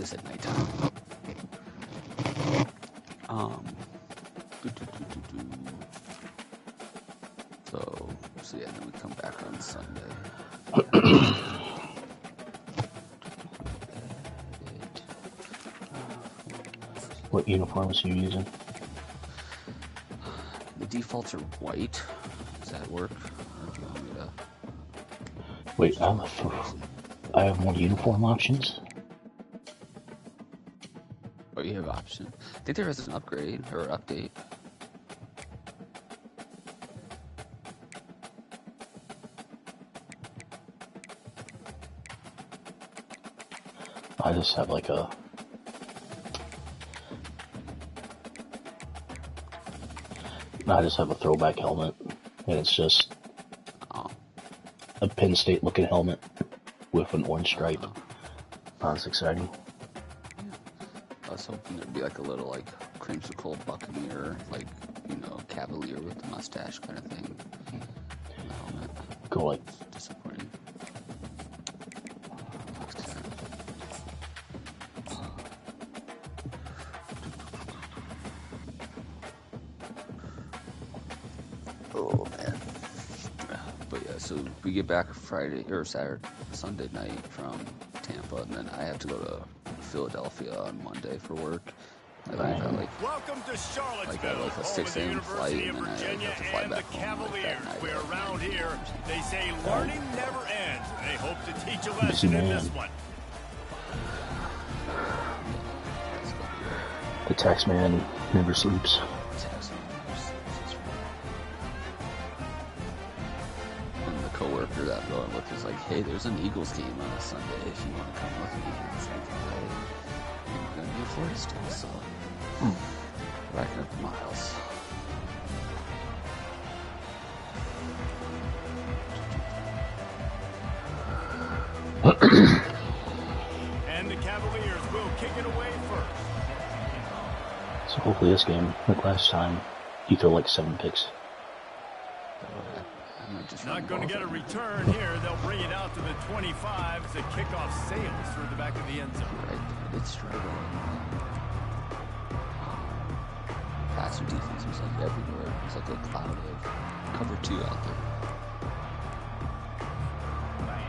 plays at nighttime. So yeah, then we come back on Sunday. What uniforms are you using? The defaults are white. Does that work? Or do you want me to... Wait, I have more uniform options? Oh, you have option. I think there is an upgrade or update. I just have like a... I just have a throwback helmet, and it's just a Penn State looking helmet with an orange stripe. That's exciting. I was hoping there'd be like a little like creamsicle buccaneer, like, you know, cavalier with the mustache kind of thing. The helmet. Go like... Disappointing. Oh man. But yeah, so we get back Friday or Sunday night from Tampa, and then I have to go to Philadelphia on Monday for work. I think I got Welcome to Charlottesville, a 6 a.m. flight, and then I have to fly back home like that night. Where around here, they say learning never ends. They hope to teach a lesson in this one. The tax man never sleeps. And the coworker that I'm going with is like, hey, there's an Eagles game on a Sunday if you want to come with me. And it's like, hey, I'm going to be in Florida still, so racking up the miles. And the Cavaliers will kick it away first. So hopefully this game, like last time, you throw like 7 picks. Not going to get a return here. They'll bring it out to the 25 as the kickoff sails through the back of the end zone. Right, it's struggling. Passer defense was like everywhere. It was like a cloud of cover 2 out there.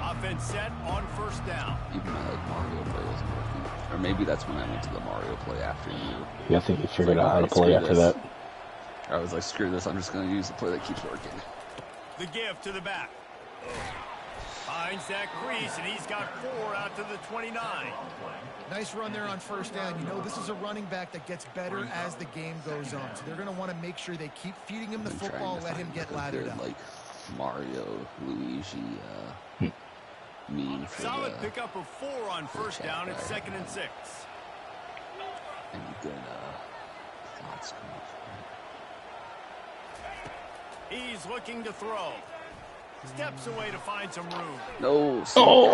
Offense set on first down. Even my like Mario play wasn't working. Or maybe that's when I went to the Mario play after you. Yeah, I think you figured out how to play after that. I was like, screw this, I'm just going to use the play that keeps working. The give to the back. Finds that crease, and he's got 4 out to the 29. Nice run there on first down. You know, this is a running back that gets better as the game goes on. So they're going to want to make sure they keep feeding him the football, let him get laddered up. Like Mario, Luigi, meme for solid pickup of 4 on first down. It's 2nd and 6. And good thoughts coming. He's looking to throw. Steps away to find some room. No.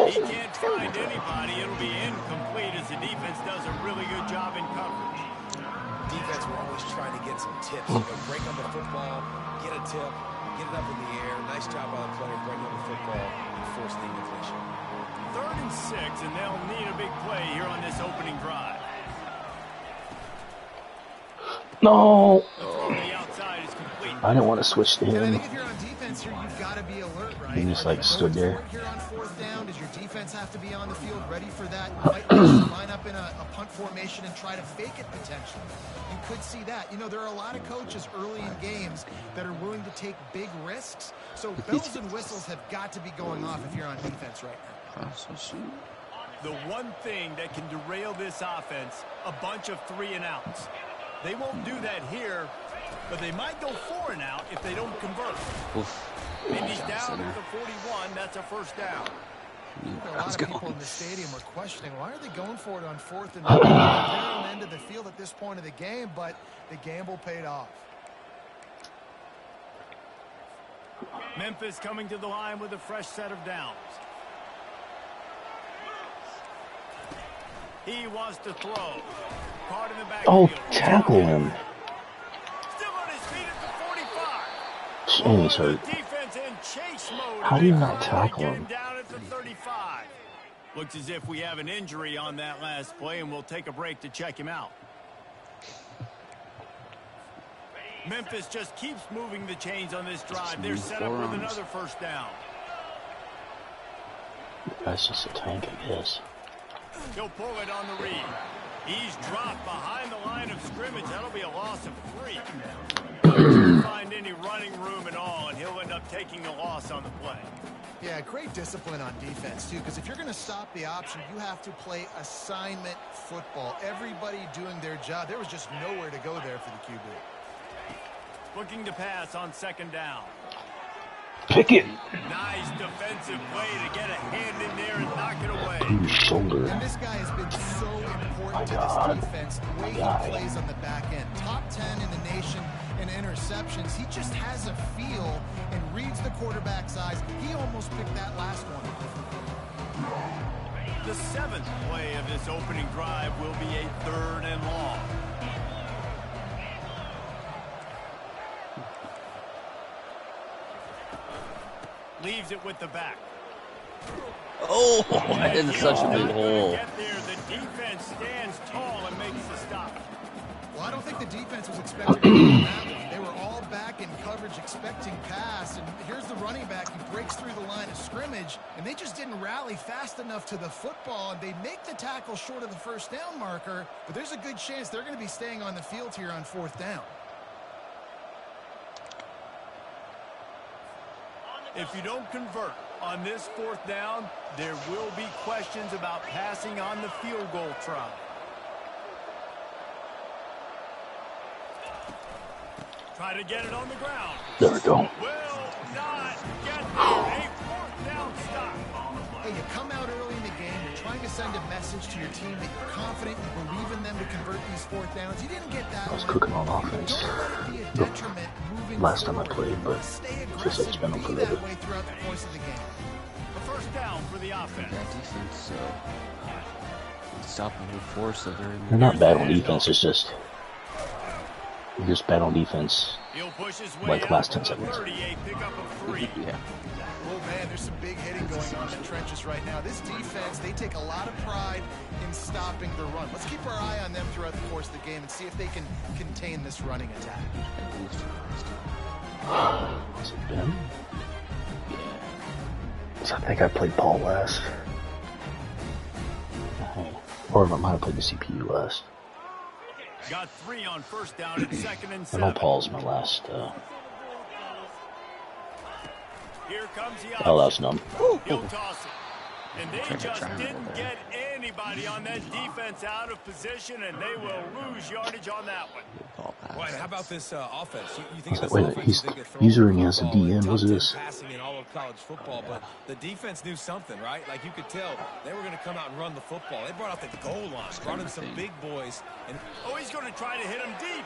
He can't find anybody. It'll be incomplete as the defense does a really good job in coverage. Defense will always trying to get some tips. You know, break on the football, get a tip, get it up in the air. Nice job by the player breaking on the football and force the incompletion. 3rd and 6, and they'll need a big play here on this opening drive. No! The outside is complete. I didn't want to switch to And I him. think if you're on defense here, you've got to be alert, right? He just like stood there. Here on 4th down, does your defense have to be on the field ready for that? You might line up in a punt formation and try to fake it potentially. You could see that. You know, there are a lot of coaches early in games that are willing to take big risks. So bells and whistles have got to be going off if you're on defense right now. The one thing that can derail this offense, a bunch of 3 and outs. They won't do that here, but they might go 4 and out if they don't convert. And he's down at the 41. That's a first down. A lot of people in the stadium are questioning, why are they going for it on 4th and 9? They're on the end of the field at this point of the game, but the gamble paid off. Memphis coming to the line with a fresh set of downs. He wants to throw. Caught in the back. Oh, tackle him. Still on his feet at the 45. And he's hurt. Defense in chase mode. How do you not tackle him? Down at the 35. Looks as if we have an injury on that last play, and we'll take a break to check him out. Memphis just keeps moving the chains on this drive. They're set up with another first down. That's just a tank, I guess. He'll pull it on the read. He's dropped behind the line of scrimmage. That'll be a loss of 3. Doesn't find any running room at all, and he'll end up taking a loss on the play. Yeah, great discipline on defense, too, because if you're going to stop the option, you have to play assignment football. Everybody doing their job. There was just nowhere to go there for the QB. Looking to pass on second down. Pick it. Nice defensive play to get a hand in there and knock it away. Shoulder. And this guy has been so important to this defense. The way he plays on the back end. Top 10 in the nation in interceptions. He just has a feel and reads the quarterback's eyes. He almost picked that last one. The 7th play of this opening drive will be a 3rd and long. Leaves it with the back. Oh, it's such a big hole. Get there. The defense stands tall and makes the stop. Well, I don't think the defense was expecting to do that. They were all back in coverage expecting pass, and here's the running back. He breaks through the line of scrimmage, and they just didn't rally fast enough to the football, and they make the tackle short of the first down marker, but there's a good chance they're going to be staying on the field here on 4th down. If you don't convert on this 4th down, there will be questions about passing on the field goal try. Try to get it on the ground. There we go. Will not get there. A 4th down stop. Hey, you come out early in the game, you're trying to send a message to your team that you're confident, you believe in them to convert these 4th downs. You didn't get that. I was cooking on offense. Don't let it be a detriment moving Last time I forward. played, but Stay just aggressive, it's been be for that the way throughout the course of the game. The first down for the offense. That defense, stopping the force of their. They're not bad on defense, it's just bad on defense. He'll push his way Like last 10 out seconds. 38, pick up a 3. Yeah. Oh, man, there's some big hitting going on in the trenches right now. This defense, they take a lot of pride in stopping the run. Let's keep our eye on them throughout the course of the game and see if they can contain this running attack. Was it Ben? Yeah. So I think I played Paul last. Or I might have played the CPU last. Got 3 on first down and 2nd and I 7. know Paul's my last. Here comes the Oh, that's numb. He'll toss it. And they just didn't get anybody on that defense out of position, and they will lose yardage on that one. Right, how about this offense? You think I was this like, wait a offense minute, he's is they could throw usering the as a football DM, and what's top 10 this? passing in all of college football, but the defense knew something, right? Like you could tell they were going to come out and run the football. They brought out the goal line, brought in some big boys, and oh, he's going to try to hit him deep.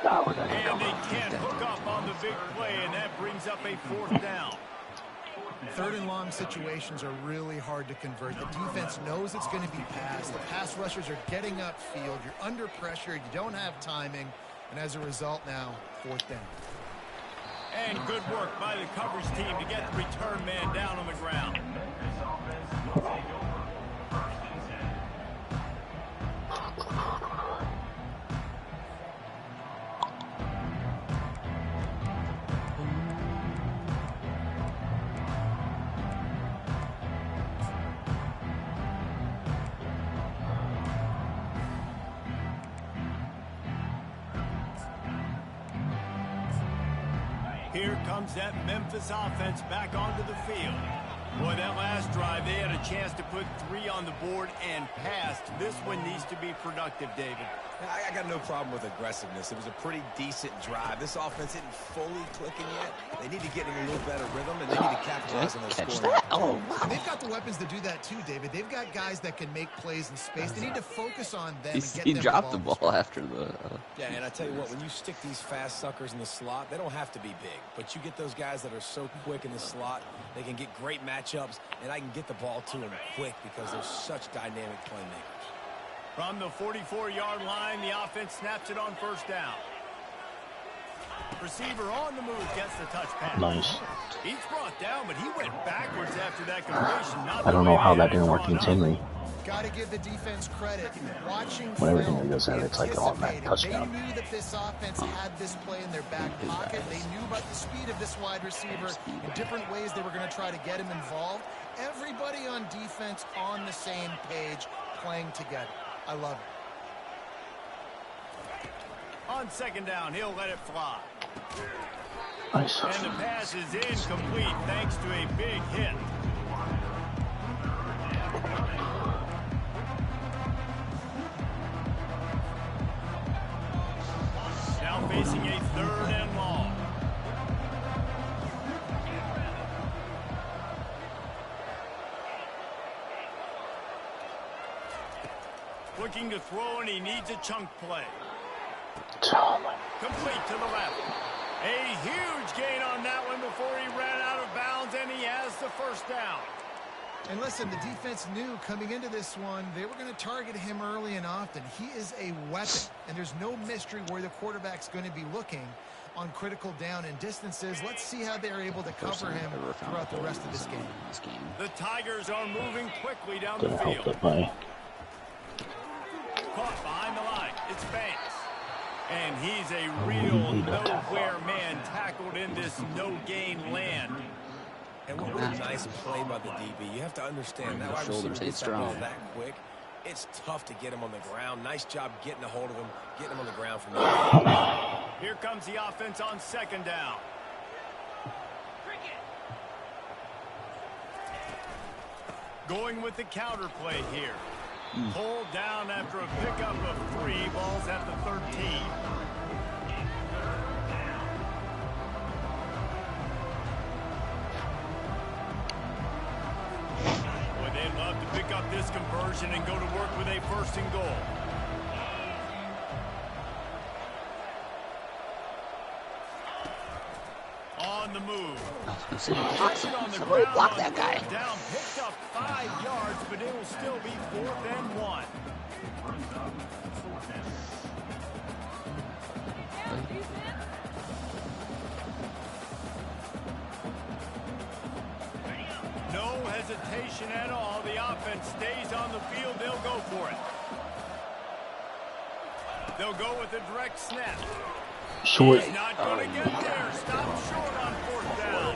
And they can't hook up on the big play, and that brings up a 4th down. 3rd and long situations are really hard to convert. The defense knows it's going to be passed. The pass rushers are getting upfield. You're under pressure. You don't have timing. And as a result now, 4th down. And good work by the coverage team to get the return man down on the ground. Here comes that Memphis offense back onto the field. Boy, that last drive, they had a chance to put 3 on the board and passed. This one needs to be productive, David. I got no problem with aggressiveness. It was a pretty decent drive. This offense isn't fully clicking yet. They need to get in a little better rhythm, and they need to capitalize on those scoring. Oh, wow. They've got the weapons to do that too, David. They've got guys that can make plays in space. They need to focus on them and get He them dropped the involved. ball after the. Yeah, and I tell you what, when you stick these fast suckers in the slot, they don't have to be big. But you get those guys that are so quick in the slot, they can get great matchups, and I can get the ball to them quick because they're such dynamic playmakers. From the 44-yard line, the offense snaps it on first down. Receiver on the move gets the touch pass. Nice. He's brought down, but he went backwards after that completion. I don't know how that didn't work against Henry. Got to give the defense credit. Watching Whenever Henry does that, it's like an automatic touchdown. They knew that this offense had this play in their back pocket. They knew about the speed of this wide receiver in different ways they were going to try to get him involved. Everybody on defense on the same page, playing together. I love it. On second down, he'll let it fly. Nice. And the pass is incomplete thanks to a big hit. Now facing a 3rd and long. Looking to throw, and he needs a chunk play. Complete to the left. A huge gain on that one before he ran out of bounds, and he has the first down. And listen, the defense knew coming into this one, they were going to target him early and often. He is a weapon, and there's no mystery where the quarterback's going to be looking on critical down and distances. Let's see how they're able to cover him throughout the rest of this game. The Tigers are moving quickly down the field. Caught behind the line. It's Banks. And he's a real nowhere man tackled in this no-gain land. And what a nice play by the DB. You have to understand that wide receiver gets that ball that quick. It's tough to get him on the ground. Nice job getting a hold of him, getting him on the ground from there. Here comes the offense on second down. Going with the counter play here. Pulled down after a pickup of 3. Balls at the 13. Would they love to pick up this conversion and go to work with a 1st and goal? On the move. Block that guy. Down, picked up 5 yards, but it will still be 4th and 1. No hesitation at all. The offense stays on the field. They'll go for it. They'll go with a direct snap. Short. He's not going to get there. Stop short on 4th down.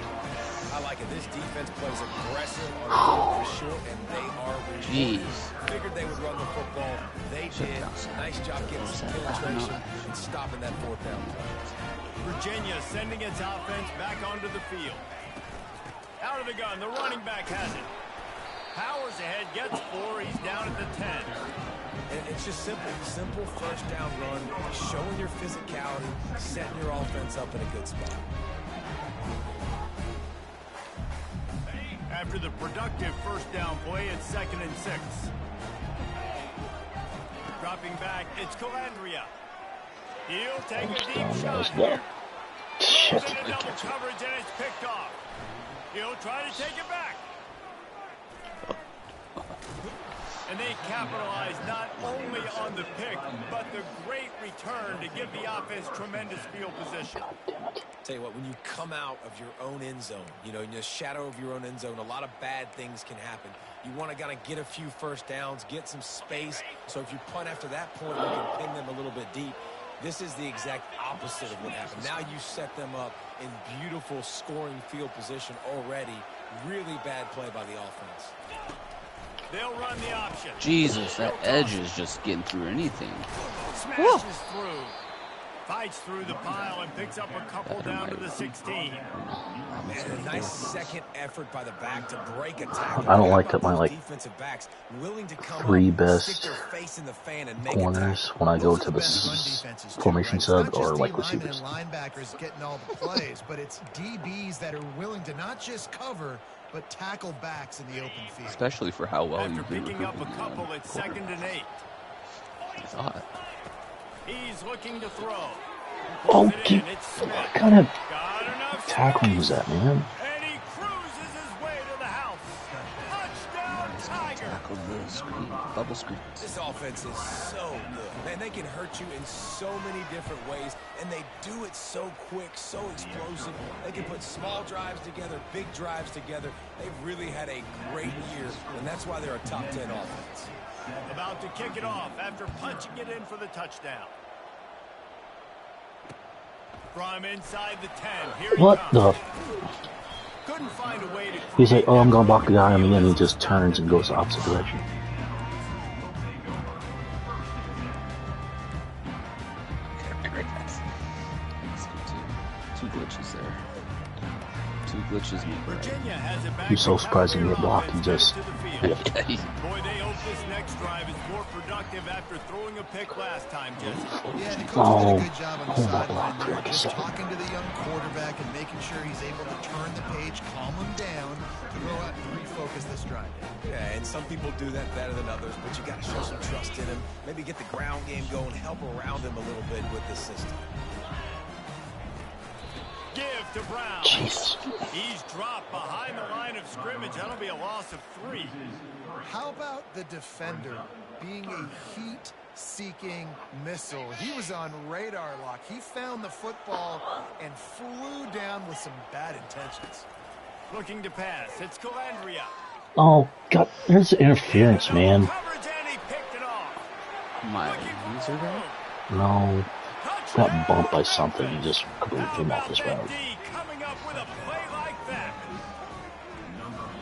I like it. This defense plays aggressive on 4th and short, and they are rewarded. Figured they would run the football. They did. Nice job getting some penetration and stopping that 4th down play. Virginia sending its offense back onto the field. Out of the gun. The running back has it. Powers ahead, gets 4. He's down at the 10. And it's just simple 1st down run, showing your physicality, setting your offense up in a good spot. After the productive 1st down play, it's 2nd and 6. Dropping back, it's Calandria. He'll take a deep shot here. Shit. Into double coverage, and it's picked off. He'll try to take it back. And they capitalize not only on the pick, but the great return to give the offense tremendous field position. Tell you what, when you come out of your own end zone, you know, in the shadow of your own end zone, a lot of bad things can happen. You want to kind of get a few 1st downs, get some space. So if you punt after that point, you can pin them a little bit deep. This is the exact opposite of what happened. Now you set them up in beautiful scoring field position already. Really bad play by the offense. They'll run the option. Jesus, that edge is just getting through anything. Smashes through. Fights through the pile and picks up a couple down to the 16. And a nice second effort by the back to break a tackle. I don't like that my defensive backs willing to come 3 up, best stick their face in the fan and make corners when I go to the formation sub or like receivers. Linebackers getting all the plays, but it's DBs that are willing to not just cover, but tackle backs in the open field. Especially for how well After you've been picking up a recruiting, couple, it's 2nd and 8. It's hot. He's looking to throw. Oh, It's what kind of got enough tackling was that, man? and he cruises his way to the house. Touchdown, Tiger. screen, bubble screen. This offense is so good. Man, they can hurt you in so many different ways, and they do it so quick, so explosive. They can put small drives together, big drives together. They've really had a great year, and that's why they're a top 10 offense. About to kick it off after punching it in for the touchdown. From inside the 10, here he what comes. the? Couldn't find a way to He's like, oh, I'm going to block the guy, and then he just turns and goes the opposite direction. Two glitches there. Two glitches. Virginia has it back. He's so surprised he get blocked. He just. Boy, they hope this next drive is more productive after throwing a pick last time, Jesse. Yeah, the coach did a good job on the sideline there, just talking to the young quarterback and making sure he's able to turn the page, calm him down, to go out and refocus this drive. Yeah, and some people do that better than others, but you got to show some trust in him. Maybe get the ground game going, help around him a little bit with this system. Give to Brown. Jesus. He's dropped behind the line of scrimmage. That'll be a loss of 3. How about the defender being a heat-seeking missile? He was on radar lock. He found the football and flew down with some bad intentions. Looking to pass. It's Calandria. Oh, God. There's interference, man. Coverage, and he picked it off. My user there? No. Got bumped by something. He just completely came off his route. Coming up with a play like that.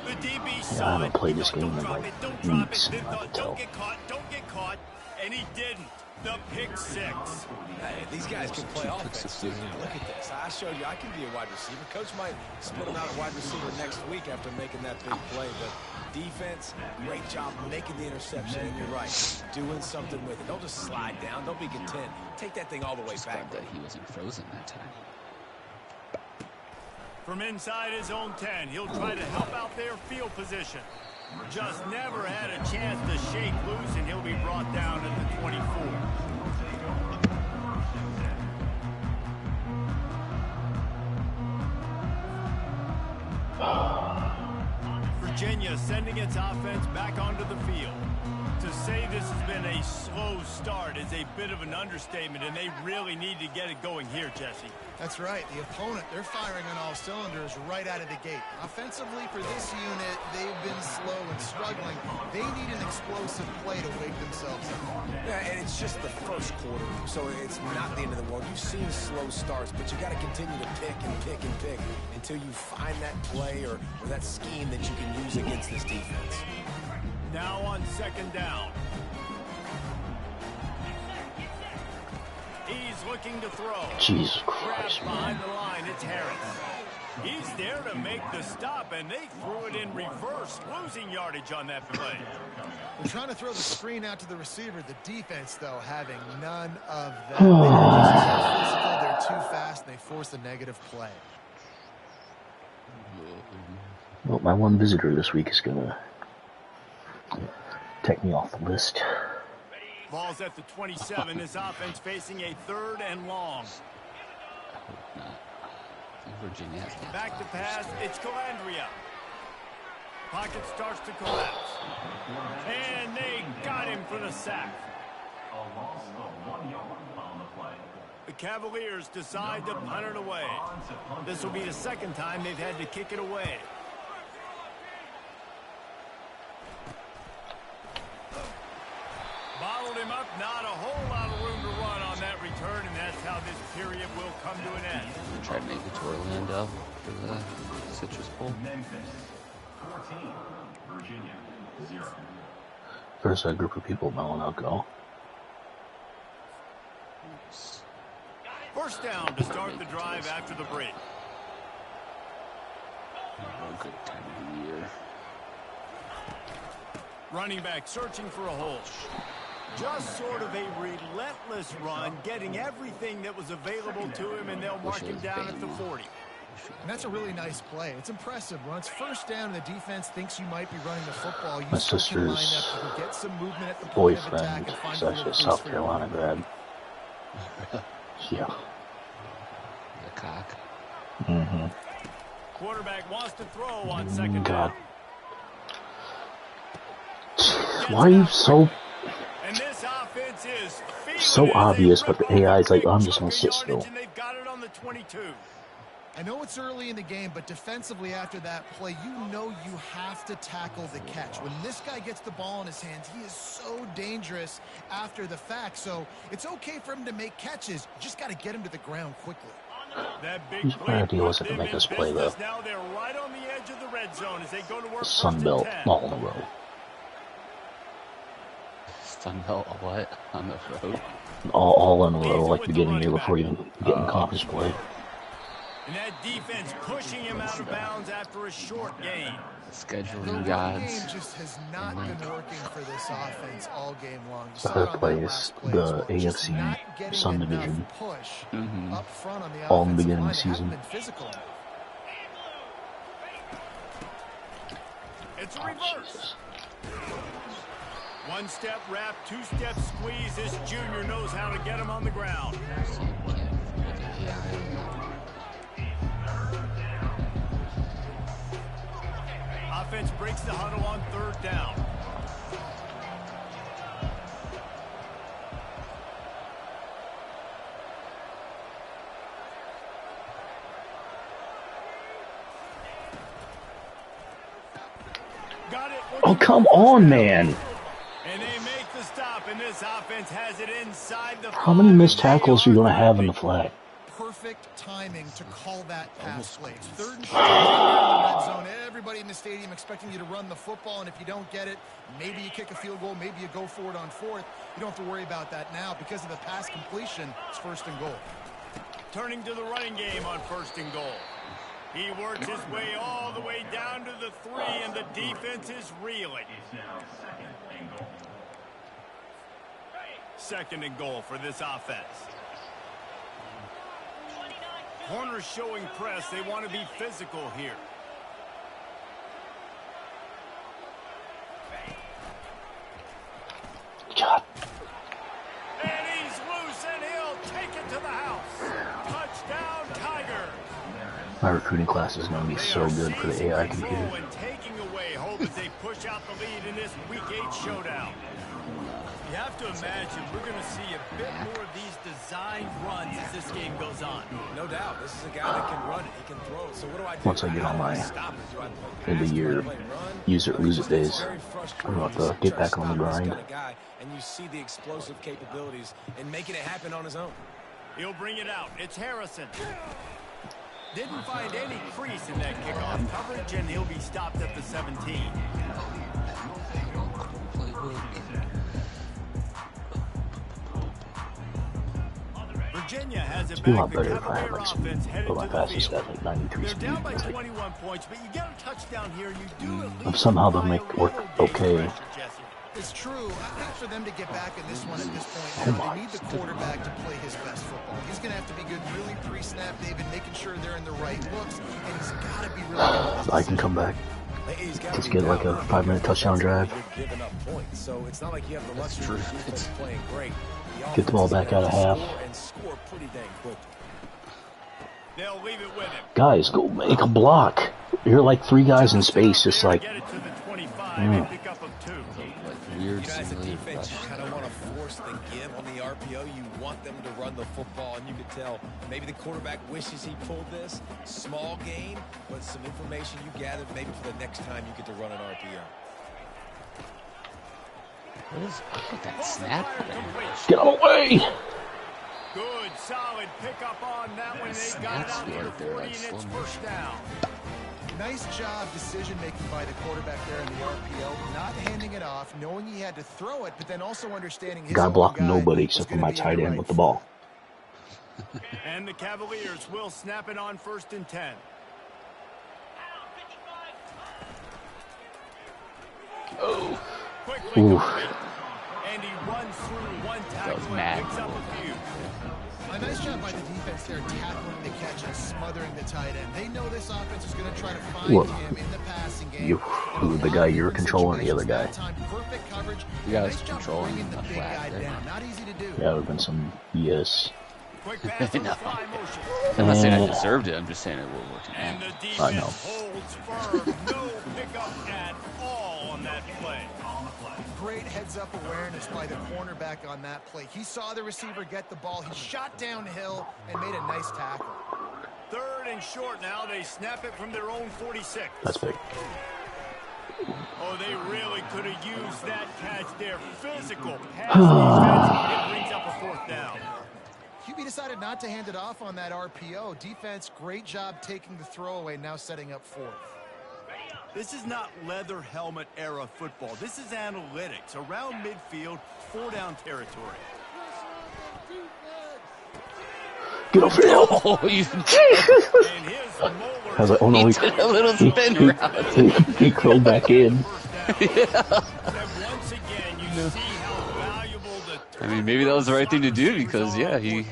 The DB I haven't played this game in like weeks. I can tell. Don't get caught, and he didn't. The pick 6. Hey, these guys can play offense. Look at this. I showed you I can be a wide receiver. Coach might split him out at wide receiver next week after making that big play, but defense, great job making the interception, and you're right, doing something with it. Don't just slide down. Don't be content. Take that thing all the way back. That he wasn't frozen that time. From inside his own 10, he'll try to help out their field position. Just never had a chance to shake loose, and he'll be brought down at the 24. Virginia sending its offense back onto the field. To say this has been a slow start is a bit of an understatement, and they really need to get it going here, Jesse. That's right. The opponent, they're firing on all cylinders right out of the gate. Offensively, for this unit, they've been slow and struggling. They need an explosive play to wake themselves up. Yeah, and it's just the first quarter, so it's not the end of the world. You've seen slow starts, but you got to continue to pick and pick and pick until you find that play or that scheme that you can use against this defense. Now on second down. He's looking to throw. Jesus Christ, behind man. the line, it's Harris. He's there to make the stop, and they threw it in reverse, losing yardage on that play. They're trying to throw the screen out to the receiver. The defense, though, having none of that. They're just too physical, they're too fast, and they force a negative play. Well, my one visitor this week is going to take me off the list. Ball's at the 27. This offense facing a 3rd and long. Virginia has back to pass. It's Calandria. Pocket starts to collapse. And they got him for the sack. The Cavaliers decide to punt it away. This will be the second time they've had to kick it away. Bottled him up, not a whole lot of room to run on that return, and that's how this period will come to an end. Try to make it to Orlando for the Citrus Bowl. Memphis, 14, Virginia, 0. There's a group of people melting out go. First down to start the drive after the break. A good time of the year. Running back searching for a hole. Just sort of a relentless run, getting everything that was available to him, and they'll mark him down at the 40. And that's a really nice play. It's impressive. When it's first down and the defense thinks you might be running the football, you My still can line sister's up. You can get some movement at the point of attack boyfriend and find is a actually little a South space for your Carolina grad. Yeah. The cock. Mm-hmm. Quarterback wants to throw on second God. down. Why are you so obvious, but the AI is like, oh, I'm just going to sit still. I know it's early in the game, but defensively after that play, you know you have to tackle the catch. When this guy gets the ball in his hands, he is so dangerous after the fact. So it's okay for him to make catches. You just got to get him to the ground quickly. My idea wasn't to make us play the Sun Belt all in a row. Sun Belt what? On the road? All in a row, like beginning here before you get in conference play. And that defense pushing him out of bounds after a short gain. Scheduling gods. The game just has not been working for this offense all game long. Other plays, the AFC Sun Division, all in the beginning of the season. It's a reverse. One step wrap, two step squeeze. This junior knows how to get him on the ground. Offense breaks the huddle on third down. Got it. Oh, come on, man. And they make the stop, and this offense has it inside the. How many missed tackles are you going to have in the flag? Perfect timing to call that pass play. It's third and short in the red zone. Everybody in the stadium expecting you to run the football, and if you don't get it, maybe you kick a field goal, maybe you go for it on fourth. You don't have to worry about that now. Because of the pass completion, it's first and goal. Turning to the running game on first and goal. He works his way all the way down to the 3, and the defense is reeling. Second and goal for this offense. Corners showing press. They want to be physical here. God. And he's loose, and he'll take it to the house. Touchdown, Tiger. My recruiting class is going to be so good for the AI computer. And taking away hope as they push out the lead in this Week 8 showdown. You have to imagine we're going to see a bit more of these designed runs as this game goes on. No doubt. This is a guy that can run it. He can throw it. So what do I do? Once I get on my end of year use it, lose it days, I'm about to get back on the grind. And you see the explosive capabilities and making it happen on his own. He'll bring it out. It's Harrison. Didn't find any crease in that kickoff coverage, and he'll be stopped at the 17. Virginia has It'd be a lot better if I had like speed, but my fastest got like 93 speed. Down by 21 points, but you get a touchdown here, you do at least somehow they'll make work okay. It's true. I think for them to get back in this one at this point, they need the quarterback to play his best football. He's going to have to be good really pre-snap, David, making sure they're in the right looks, and he's got to be really good. I can come back. Just get like a 5-minute touchdown drive. So it's not like you have the luxury of playing great. Get the ball back out of half. They'll leave it with him. Guys, go make a block. You're like 3 guys in space, just like. Weird defense, you kind of want to force the give on the RPO. You want them to run the football, and you can tell maybe the quarterback wishes he pulled this. Small gain, but some information you gathered maybe for the next time you get to run an RPO. What is that snap? Get out of the way! Good, solid pickup on that one. They got it out to the 40, and it's first down. Nice job decision-making by the quarterback there in the RPO, not handing it off, knowing he had to throw it, but then also understanding his guy blocked nobody except for my tight end with the ball. And the Cavaliers will snap it on first and 10. Oh. Quickly complete. And he runs through one tackle and picks up a few. A nice job by the defense there, tackling the catch and smothering the tight end. They know this offense is going to try to find him in the passing game. The guy you're controlling, the other guy. Perfect coverage. You guys controlling the big guy down. Not easy to do. Yeah, it would have been some BS. Quick pass on the fly motion. I'm not saying I deserved it. I'm just saying it will work. And the I defense know. holds firm. No pickup at all on that play. great heads-up awareness by the cornerback on that play. He saw the receiver get the ball. He shot downhill and made a nice tackle. 3rd and short now. They snap it from their own 46. That's big. Oh, they really could have used that catch there. Physical pass defense. It brings up a 4th down. QB decided not to hand it off on that RPO. Defense, great job taking the throwaway, now setting up 4th. This is not leather helmet era football. This is analytics. Around midfield, 4-down territory. Get over here! Oh, you I was like, oh no, he did a little spin around. He curled back in. I mean, maybe that was the right thing to do because, yeah, he...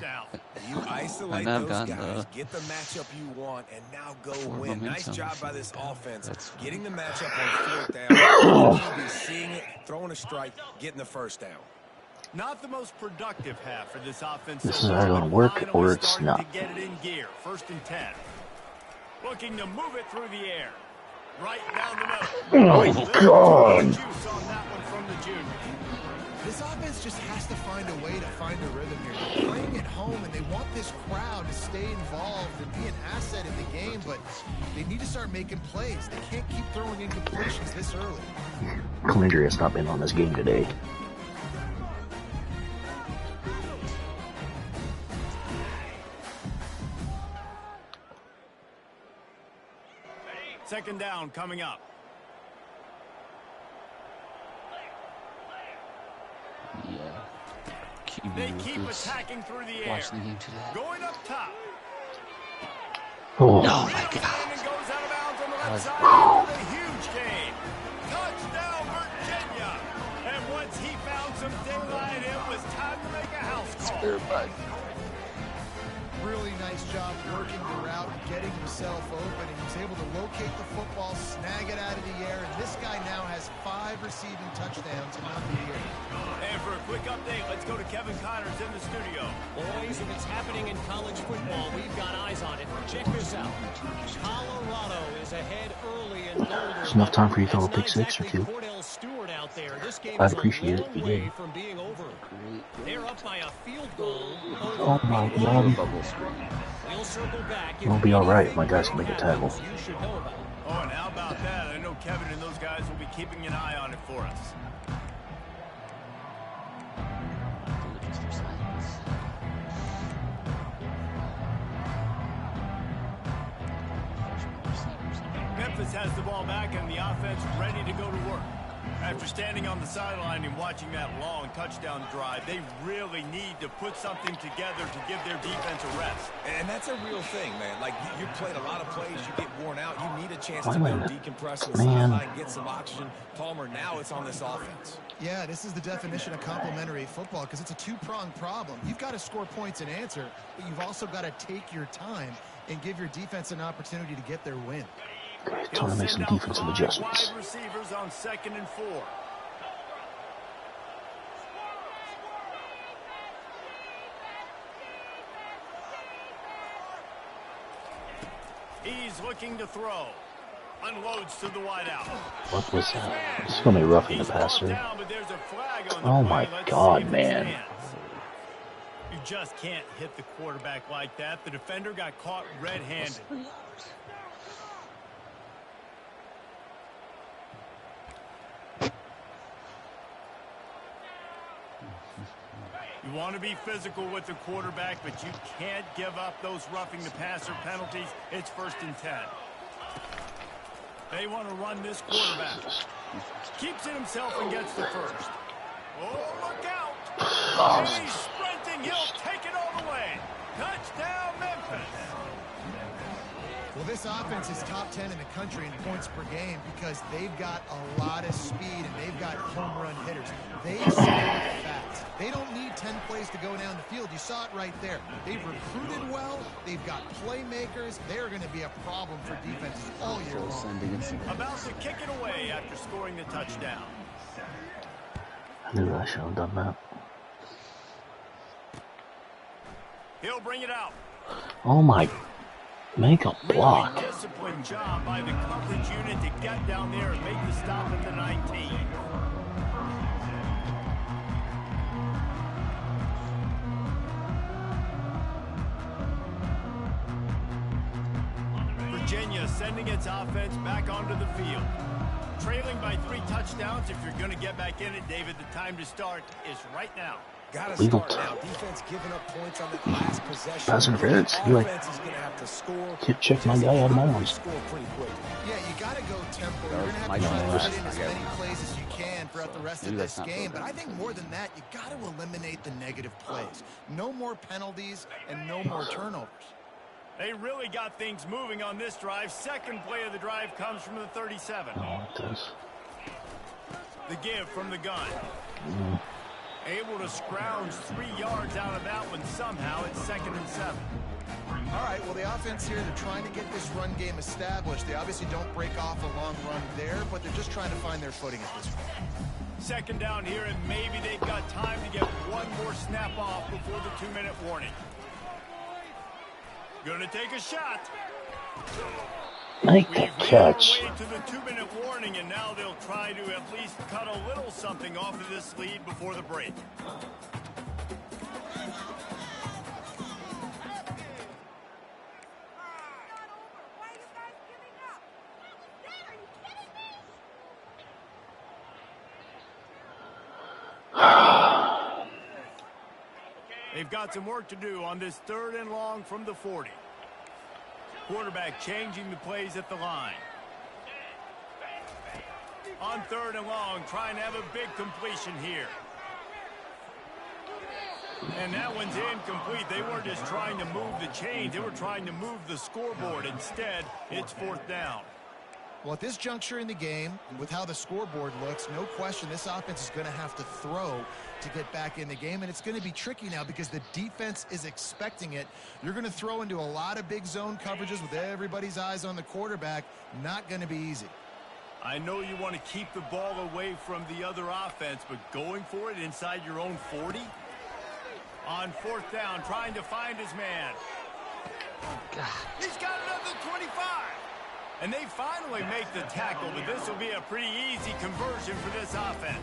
You isolate those guys, get the matchup you want, and now go win. Nice job by this offense. Getting the matchup on 4th down, seeing it, throwing a strike, getting the 1st down. Not the most productive half for this offense. This is either going to work or it's not. To get it in gear. 1st and 10. Looking to move it through the air. Right down the middle. Oh, God. Juice on that one from the junior. This offense just has to find a way to find a rhythm here. They're playing at home, and they want this crowd to stay involved and be an asset in the game, but they need to start making plays. They can't keep throwing incompletions this early. Cleander has not been on this game today. Second down coming up. Yeah. They keep attacking through the air. Watching the game today. Going up top. Oh, oh my God. Goes out of bounds on the left side. A huge gain. Touchdown, Virginia. And once he found some daylight, it was time to make a house call. Really nice job working the route, getting himself open, and he's able to locate the football, snag it out of the air, and this guy now has 5 receiving touchdowns in the year. And for a quick update, let's go to Kevin Connors in the studio. Boys, if it's happening in college football, we've got eyes on it. Check this out. Colorado is ahead early in Boulder. There's enough time for you to throw a pick 6 or 2. I'd appreciate it if you did. They're up by a field goal. Oh my God. It'll be alright. My guys can make a tackle. Oh, and how about that? I know Kevin and those guys will be keeping an eye on it for us. Memphis has the ball back and the offense ready to go to work. After standing on the sideline and watching that long touchdown drive, they really need to put something together to give their defense a rest. And that's a real thing, man. Like, you played a lot of plays, you get worn out, you need a chance to go decompress on the sideline, get some oxygen. Palmer, now it's on this offense. Yeah, this is the definition of complementary football because it's a 2-pronged problem. You've got to score points and answer, but you've also got to take your time and give your defense an opportunity to get their win. Time to make some defensive adjustments. Wide receivers on 2nd and 4. He's looking to throw. Unloads to the wideout. What was that? This is going to be roughing the passer. Oh my God, man. You just can't hit the quarterback like that. The defender got caught red-handed. You want to be physical with the quarterback, but you can't give up those roughing the passer penalties. It's 1st and 10. They want to run this quarterback. Keeps it himself and gets the first. Oh, look out. And he's sprinting. He'll take it all the way. Touchdown, Memphis. Well, this offense is top 10 in the country in points per game because they've got a lot of speed and they've got home run hitters. They score fast. They don't need 10 plays to go down the field. You saw it right there. They've recruited well. They've got playmakers. They're going to be a problem for defenses all year long. About to kick it away after scoring the touchdown. I knew I should have done that. He'll bring it out. Oh my. Make a block. Really disciplined job by the coverage unit to get down there and make the stop at the 19. Virginia sending its offense back onto the field. Trailing by 3 touchdowns. If you're going to get back in it, David, the time to start is right now. Gotta start now. Defense giving up points on that last possession. Pass interference. Offense is gonna have to score. Check my guy out of bounds. Yeah, you gotta go tempo. You're gonna have to try to put in as many plays as you can throughout the rest of this game. But I think more than that, you gotta eliminate the negative plays. No more penalties and no more turnovers. They really got things moving on this drive. Second play of the drive comes from the 37. Oh, it does. The give from the gun. Able to scrounge 3 yards out of that one somehow. It's 2nd and 7. All right, well, the offense here, they're trying to get this run game established. They obviously don't break off a long run there, but they're just trying to find their footing at this point. 2nd down here, and maybe they've got time to get one more snap off before the 2-minute warning. Gonna take a shot. Make the catch. We've made our way to the 2-minute warning, and now they'll try to at least cut a little something off of this lead before the break. They've got some work to do on this 3rd and long from the 40. Quarterback changing the plays at the line. On 3rd and long, trying to have a big completion here. And that one's incomplete. They weren't just trying to move the chains. They were trying to move the scoreboard. Instead, it's 4th down. Well, at this juncture in the game, with how the scoreboard looks, no question this offense is going to have to throw to get back in the game, and it's going to be tricky now because the defense is expecting it. You're going to throw into a lot of big zone coverages with everybody's eyes on the quarterback. Not going to be easy. I know you want to keep the ball away from the other offense, but going for it inside your own 40? On 4th down, trying to find his man. He's got another 25. And they finally make the tackle, but this will be a pretty easy conversion for this offense.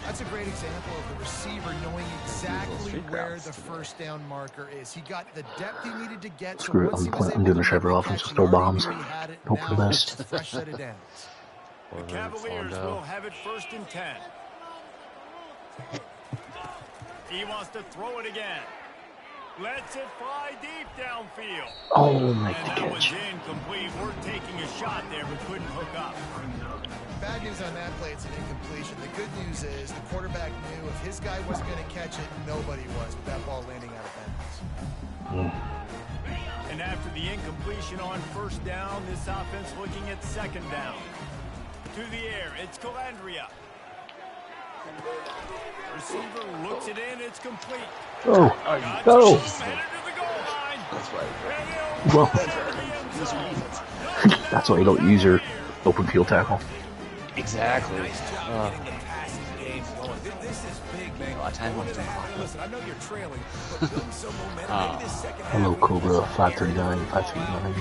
That's a great example of the receiver knowing exactly where the 1st down marker is. He got the depth he needed to get. Screw it, I'm doing the Trevor offense, just throw bombs. Hope for the best. Fresh set of downs. The Cavaliers will have it 1st and 10. He wants to throw it again. Lets it fly deep downfield. Oh, make the catch. And that was incomplete. We're taking a shot there, but couldn't hook up. Bad news on that play, it's an incompletion. The good news is the quarterback knew if his guy wasn't going to catch it, nobody was with that ball landing out of bounds. And after the incompletion on 1st down, this offense looking at 2nd down. To the air, it's Calandria. Receiver looks it in, it's complete. Oh, go! That's right. Well, that's why you don't use your open field tackle. Exactly. Hello, Cobra 539, 539.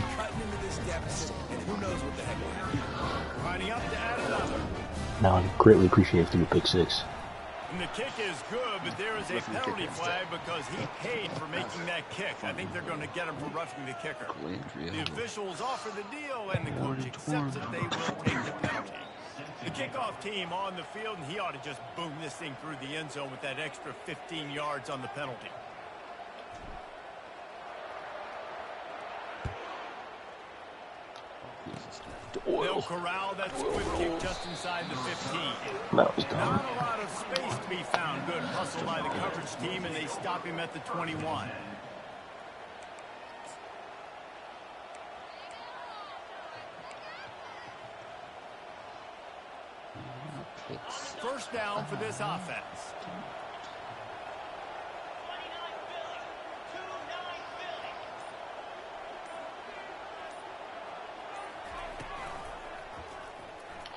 Now I greatly appreciate the pick 6. And the kick is good, but there is a penalty flag because he paid for making that kick. I think they're going to get him for roughing the kicker. The officials offer the deal, and the coach accepts it. They will take the penalty. The kickoff team on the field, and he ought to just boom this thing through the end zone with that extra 15 yards on the penalty. They'll corral that squib kick just inside the 15. That was dumb. Not a lot of space to be found. Good hustle by the coverage team, and they stop him at the 21. First down for this offense.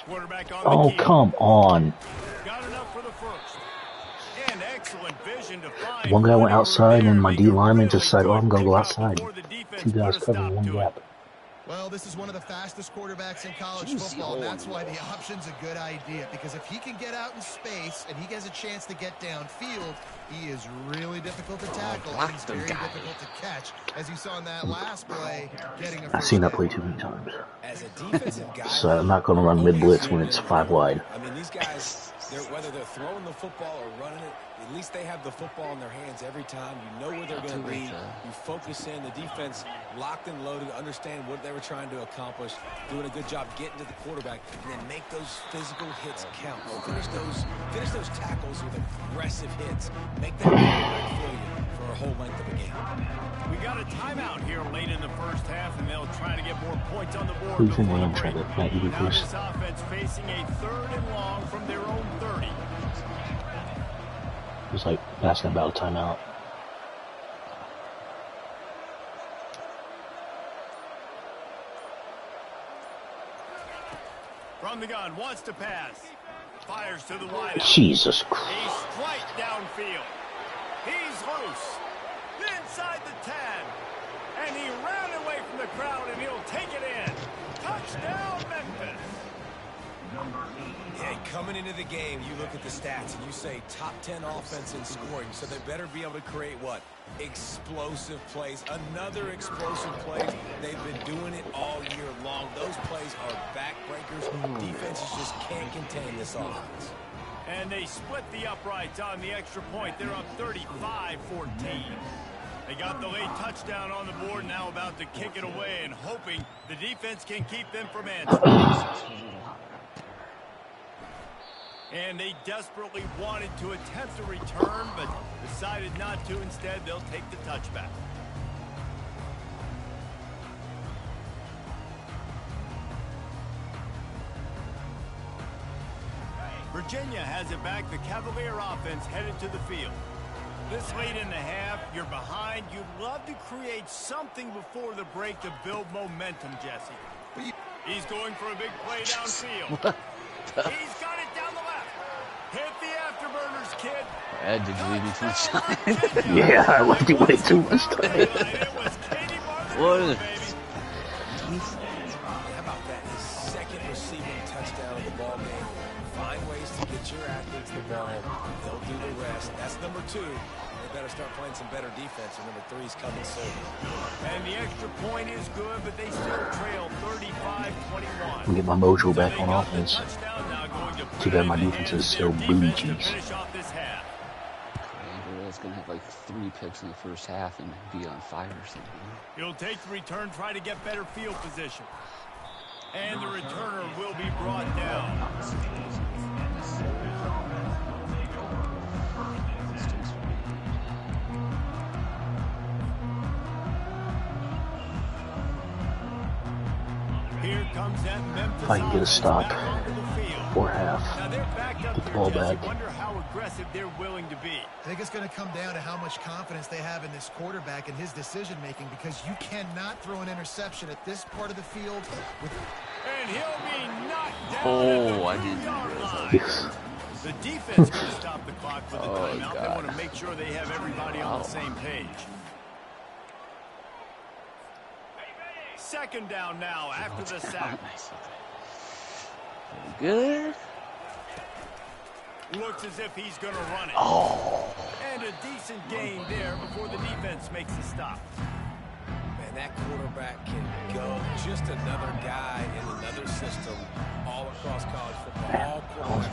Quarterback on oh, the come on. Got enough for the 1st. And excellent vision to find. One guy went outside and my D lineman just said, oh, I'm going to go outside. 2 guys covering 1 gap. Well, this is one of the fastest quarterbacks in college football, and that's why the option's a good idea, because if he can get out in space and he gets a chance to get downfield, he is really difficult to tackle and he's very difficult to catch, as you saw in that last play, getting a first I've seen that down. play too many times. As a defensive guy, So I'm not going to run mid-blitz when it's 5 wide. I mean, these guys, whether they're throwing the football or running it, at least they have the football in their hands every time. You know where they're going to be. You focus in. The defense locked and loaded, understand what they were trying to accomplish, doing a good job getting to the quarterback, and then make those physical hits count. Finish those tackles with aggressive hits. Make that quarterback feel you for a whole length of a game. We got a timeout here late in the first half, and they'll try to get more points on the board. Who's in the end trying to not you Now this offense facing a 3rd and long from their own 30. It's like asking about a timeout. From the gun, wants to pass. Fires to the wide. Jesus A Christ. strike downfield. He's loose. Inside the 10. And he ran away from the crowd, and he'll take it in. Touchdown, Memphis. Yeah, coming into the game, you look at the stats and you say top 10 offense in scoring, so they better be able to create what? Explosive plays. Another explosive play. They've been doing it all year long. Those plays are backbreakers. Defenses just can't contain this offense. And they split the uprights on the extra point. They're up 35-14. They got the late touchdown on the board, now about to kick it away and hoping the defense can keep them from answering. And they desperately wanted to attempt a return, but decided not to. Instead, they'll take the touchback. Virginia has it back. The Cavalier offense headed to the field. This late in the half, you're behind. You'd love to create something before the break to build momentum, Jesse. He's going for a big play downfield. He's got it down the left. Hit the afterburners, kid. Ed, did you leave me too much time? Yeah, I left you way too much time. What is How about that? His second receiving touchdown of the ball game. Find ways to get your athletes the ball. They'll do the rest. That's number 2. They better start playing some better defense, or number 3's coming soon. And the extra point is good, but they still trail 35-21. Get my mojo back on offense. Too bad my defense is still booty cheeks. It's going to have like 3 picks in the first half and be on fire or something. He'll take the return, try to get better field position. And the returner will be brought down. Here comes that Memphis. If I can get a stop before half, get the ball back. Wonder how aggressive they're willing to be. I think it's going to come down to how much confidence they have in this quarterback and his decision-making, because you cannot throw an interception at this part of the field. And he'll be knocked down. Oh, I didn't realize Yes. The defense can stop the clock for the timeout. God. They want to make sure they have everybody on the same page. Second down now after the sack. Good. Looks as if he's going to run it. Oh. And a decent gain there before the defense makes a stop. Man, that quarterback can go. Just another guy in another system all across college football. I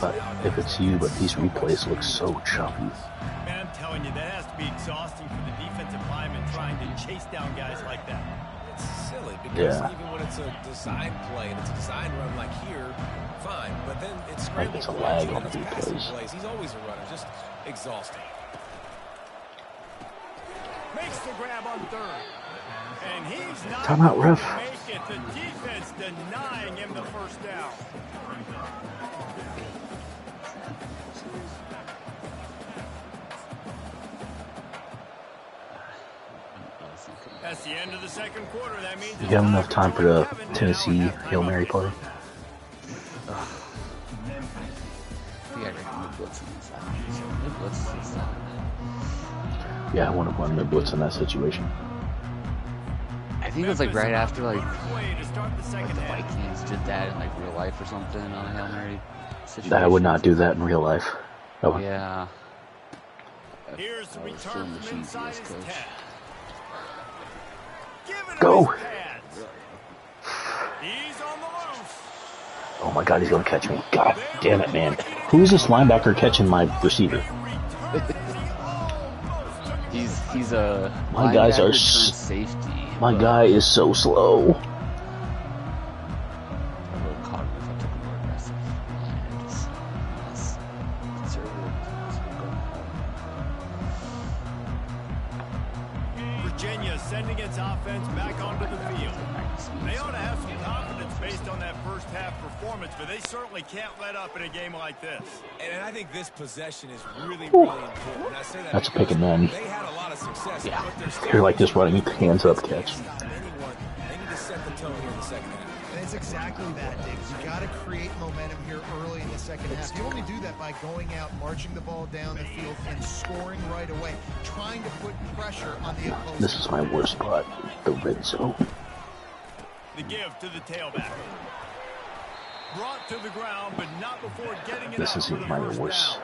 don't know if it's you, but these replays look so choppy. Man, I'm telling you, that has to be exhausting for the defensive lineman trying to chase down guys like that. It's silly because even when it's a design play and it's a design run like here, fine. But then it's scrambling It's a lag on it's the passing replays. plays. He's always a runner, just exhausting. Makes the grab on third. And he's not Timeout, ref. going to make it. The defense denying him the first down. That's the end of the second quarter. That means You have enough time for the Tennessee Hail Mary play? Yeah, Yeah, I want to run mid blitz in that situation. I think it was like right after like the Vikings did that in like real life or something on a Hail Mary situation. I would not do that in real life. Oh. Yeah. Here's the return from inside his 10. Go! He's on the loose. Oh my God, he's gonna catch me. God damn it, man. Who is this linebacker catching my receiver? He's a my guys are safety. My guy is so slow. Virginia sending its offense back onto the field. They ought to have some confidence based on that first half performance, but they certainly can't let up in a game like this. And I think this possession is really important. And I say that that's a pick and then. They had a lot of success. Yeah, they're like this running hands up catch. They need to set the tone here in the second half. And it's exactly that, Diggs. You got to create momentum here early in the second half. You only do that by going out, marching the ball down the field, and scoring right away, trying to put pressure on the opponent. This is my worst spot, the red zone. The give to the tailback. Brought to the ground, but not before getting it this is my worst. Well,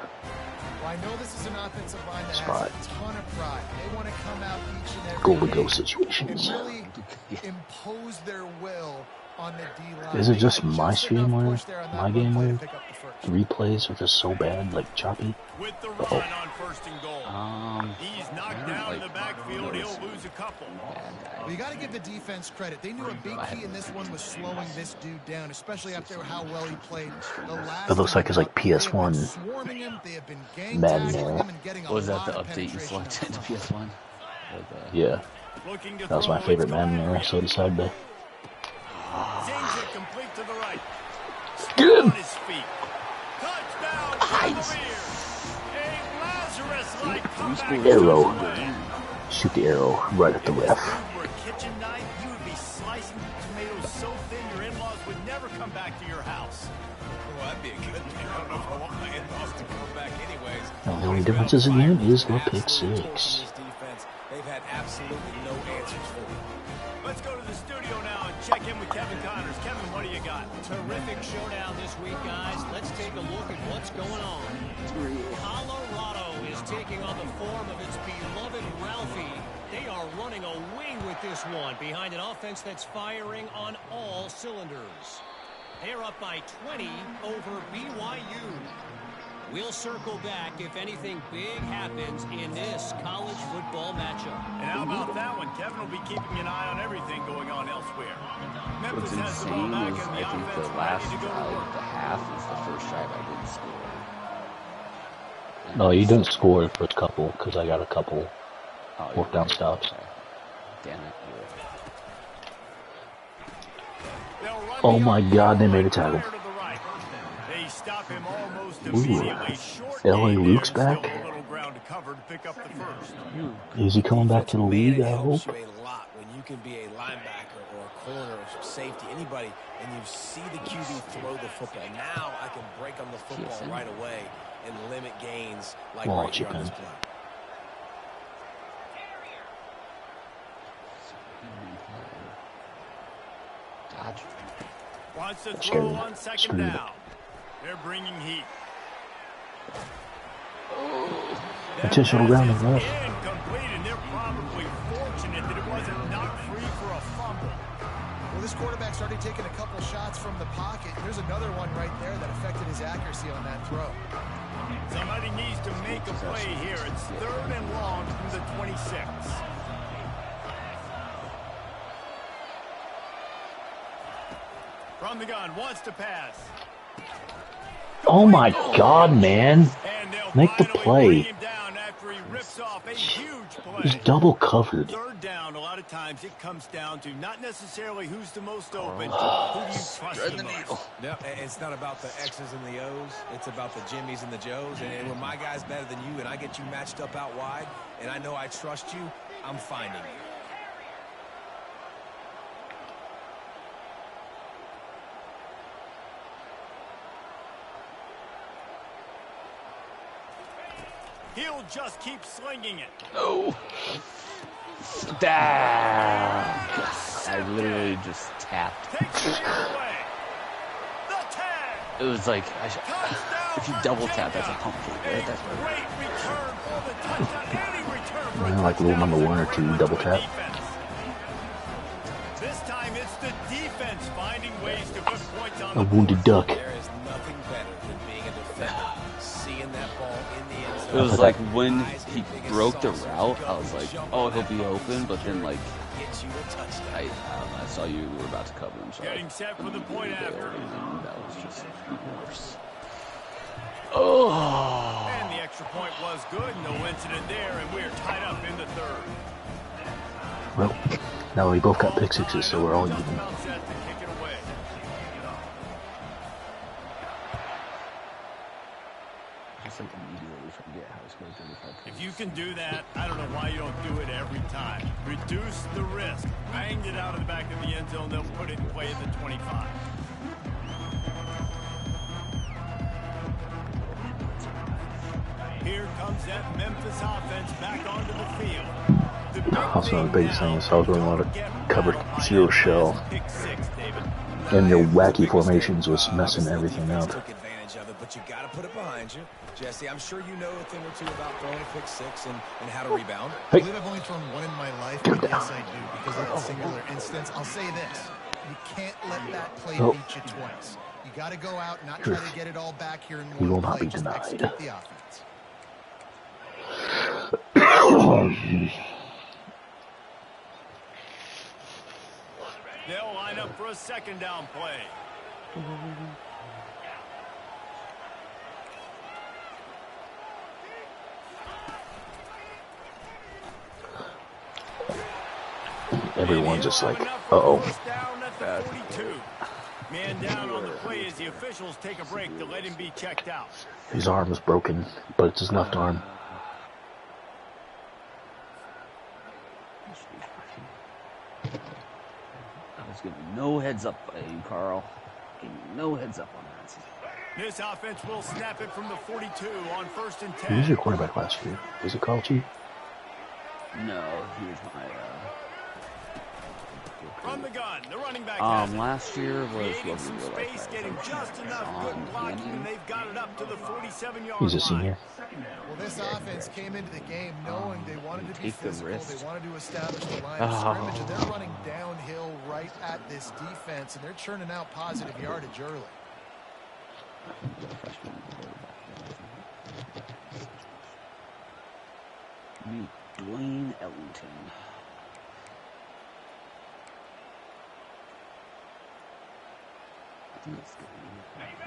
I know this is an offensive line that spot. has a ton of pride. They want to come out each and every Goal-to-go day situations. and really impose their will on the D-line. Is it just my stream where my game where replays are just so bad, like choppy? With the run on first and goal. He's knocked down in the backfield. He'll lose a couple. Well, you got to give the defense credit. They knew a big key in this one was slowing this dude down, especially after how well he played. It looks like it's like PS1 Madden era. Was that the update you selected to PS1? Yeah. That was my favorite Madden era, so I decided to. Sends it complete to the right. Get him! On his feet. Touchdown from the rear. A Lazarus-like comeback. Arrow. Shoot the arrow right at the ref. If you were a kitchen knife, you would be slicing tomatoes so thin your in-laws would never come back to your house. Well, that'd be a good thing. I don't know if I want my in-laws to come back anyways. Now, the only difference is again is the pick six. They've had absolutely no answers for them. Let's go to the studio now and check in with Kevin Connors. Kevin, what do you got? Terrific showdown this week, guys. Let's take a look at what's going on. Colorado is taking on the form of its beloved Ralphie. They are running a wing with this one behind an offense that's firing on all cylinders. They're up by 20 over BYU. We'll circle back if anything big happens in this college football matchup. And how about that one? Kevin will be keeping an eye on everything going on elsewhere. Memphis What's has the ball insane back is in the I think offense the last ready to go to drive, work. the half, is the first drive I didn't score. No, you didn't score the first couple because I got a couple fourth down stops. Okay. Damn it. Oh my God, they made a tackle. They stop him almost Ooh. immediately. Short L.A. gain Luke's there, back. still a little ground to cover to pick up the first. Is he coming back to the league, I hope? Helps you a lot when you can be a linebacker or a corner or safety, anybody, and you see the QB throw the football. Now I can break on the football right away and limit gains like right here on this play. Dodge. Wants to throw on second down. They're bringing heat. Intentional ground and rush. Incomplete, and they're probably fortunate that it wasn't knocked free for a fumble. Well, this quarterback's already taken a couple shots from the pocket. There's another one right there that affected his accuracy on that throw. Somebody needs to make a play here. It's 3rd and long from the 26. From the gun, wants to pass. Oh my God, man. Make the play. He's double covered. 3rd down, a lot of times it comes down to not necessarily who's the most open, who do you trust the most. No, it's not about the X's and the O's. It's about the Jimmies and the Joes. And when my guy's better than you and I get you matched up out wide and I know I trust you, I'm finding you. He'll just keep slinging it. Oh. Damn. I literally just tapped. It was like, if you double tap, that's a pump kick, right? That's like rule number 1 or 2, double tap. This time it's the defense finding ways to put points on a wounded duck. There is nothing better than being a defender, seeing that ball in the end zone. It was like when he broke the route, I was like, oh, he'll be open, but then like, I don't know, I saw you were about to cover him, so getting set for the point after. And that was just worse. Oh. And the extra point was good, no incident there, and we're tied up in the third. Well, now we both got pick sixes, so we're all even. If you can do that, I don't know why you don't do it every time. Reduce the risk. Banged it out of the back of the end zone. They'll put it in play at the 25. Here comes that Memphis offense back onto the field. Also, the biggest thing is I was running a lot of cover zero shell, and your wacky formations was messing everything up. But you got to put it behind you. Jesse, I'm sure you know a thing or two about throwing a pick six and how to rebound. Hey. I believe I've only thrown one in my life, but yes, I do, because of a singular instance. I'll say this. You can't let that play beat you twice. You got to go out, not try to get it all back here in one play. You will not be Just denied. execute the offense. They'll line up for a second down play. Everyone's just like, uh-oh. Man down on the play as the officials take a break to let him be checked out. His arm is broken, but it's his left arm. I was giving no heads up by you, Carl. Giving no heads up on that. This offense will snap it from the 42 on 1st and 10. Who was your quarterback last year? Was it Carl G? No, he was my from the gun, the running back last year was space, getting just enough good blocking, and they've got it up to the 47-yard line. He's a senior. Well, this offense came into the game knowing they wanted to be physical, they wanted to establish the line of scrimmage, and they're running downhill right at this defense, and they're churning out positive yardage early. Meet Dwayne Ellington.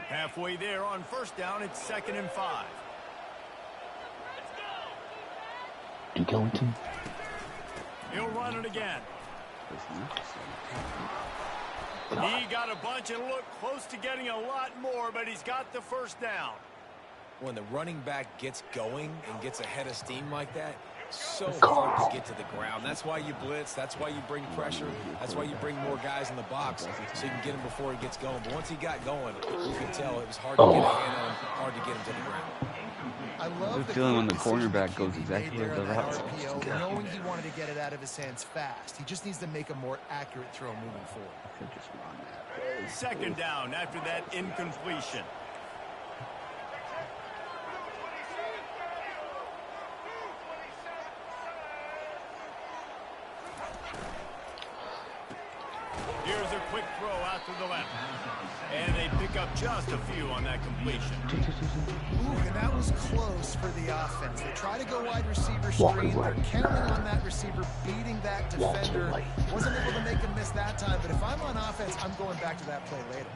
Halfway there on 1st down, it's 2nd and 5. Duke Ellington. He'll run it again. He got a bunch and looked close to getting a lot more, but he's got the 1st down. When the running back gets going and gets ahead of steam like that, so hard to get to the ground. That's why you blitz. That's why you bring pressure. That's why you bring more guys in the box so you can get him before he gets going. But once he got going, you could tell it was hard to get a hand on him, hard to get him to the ground. I love the feeling when the cornerback goes exactly where the route is. Knowing he wanted to get it out of his hands fast. He just needs to make a more accurate throw moving forward. Just run that. 2nd down after that incompletion. Here's a quick throw out to the left. And they pick up just a few on that completion. Ooh, and that was close for the offense. They try to go wide receiver screen. They're counting on that receiver beating that defender. Wasn't able to make him miss that time, but if I'm on offense, I'm going back to that play later.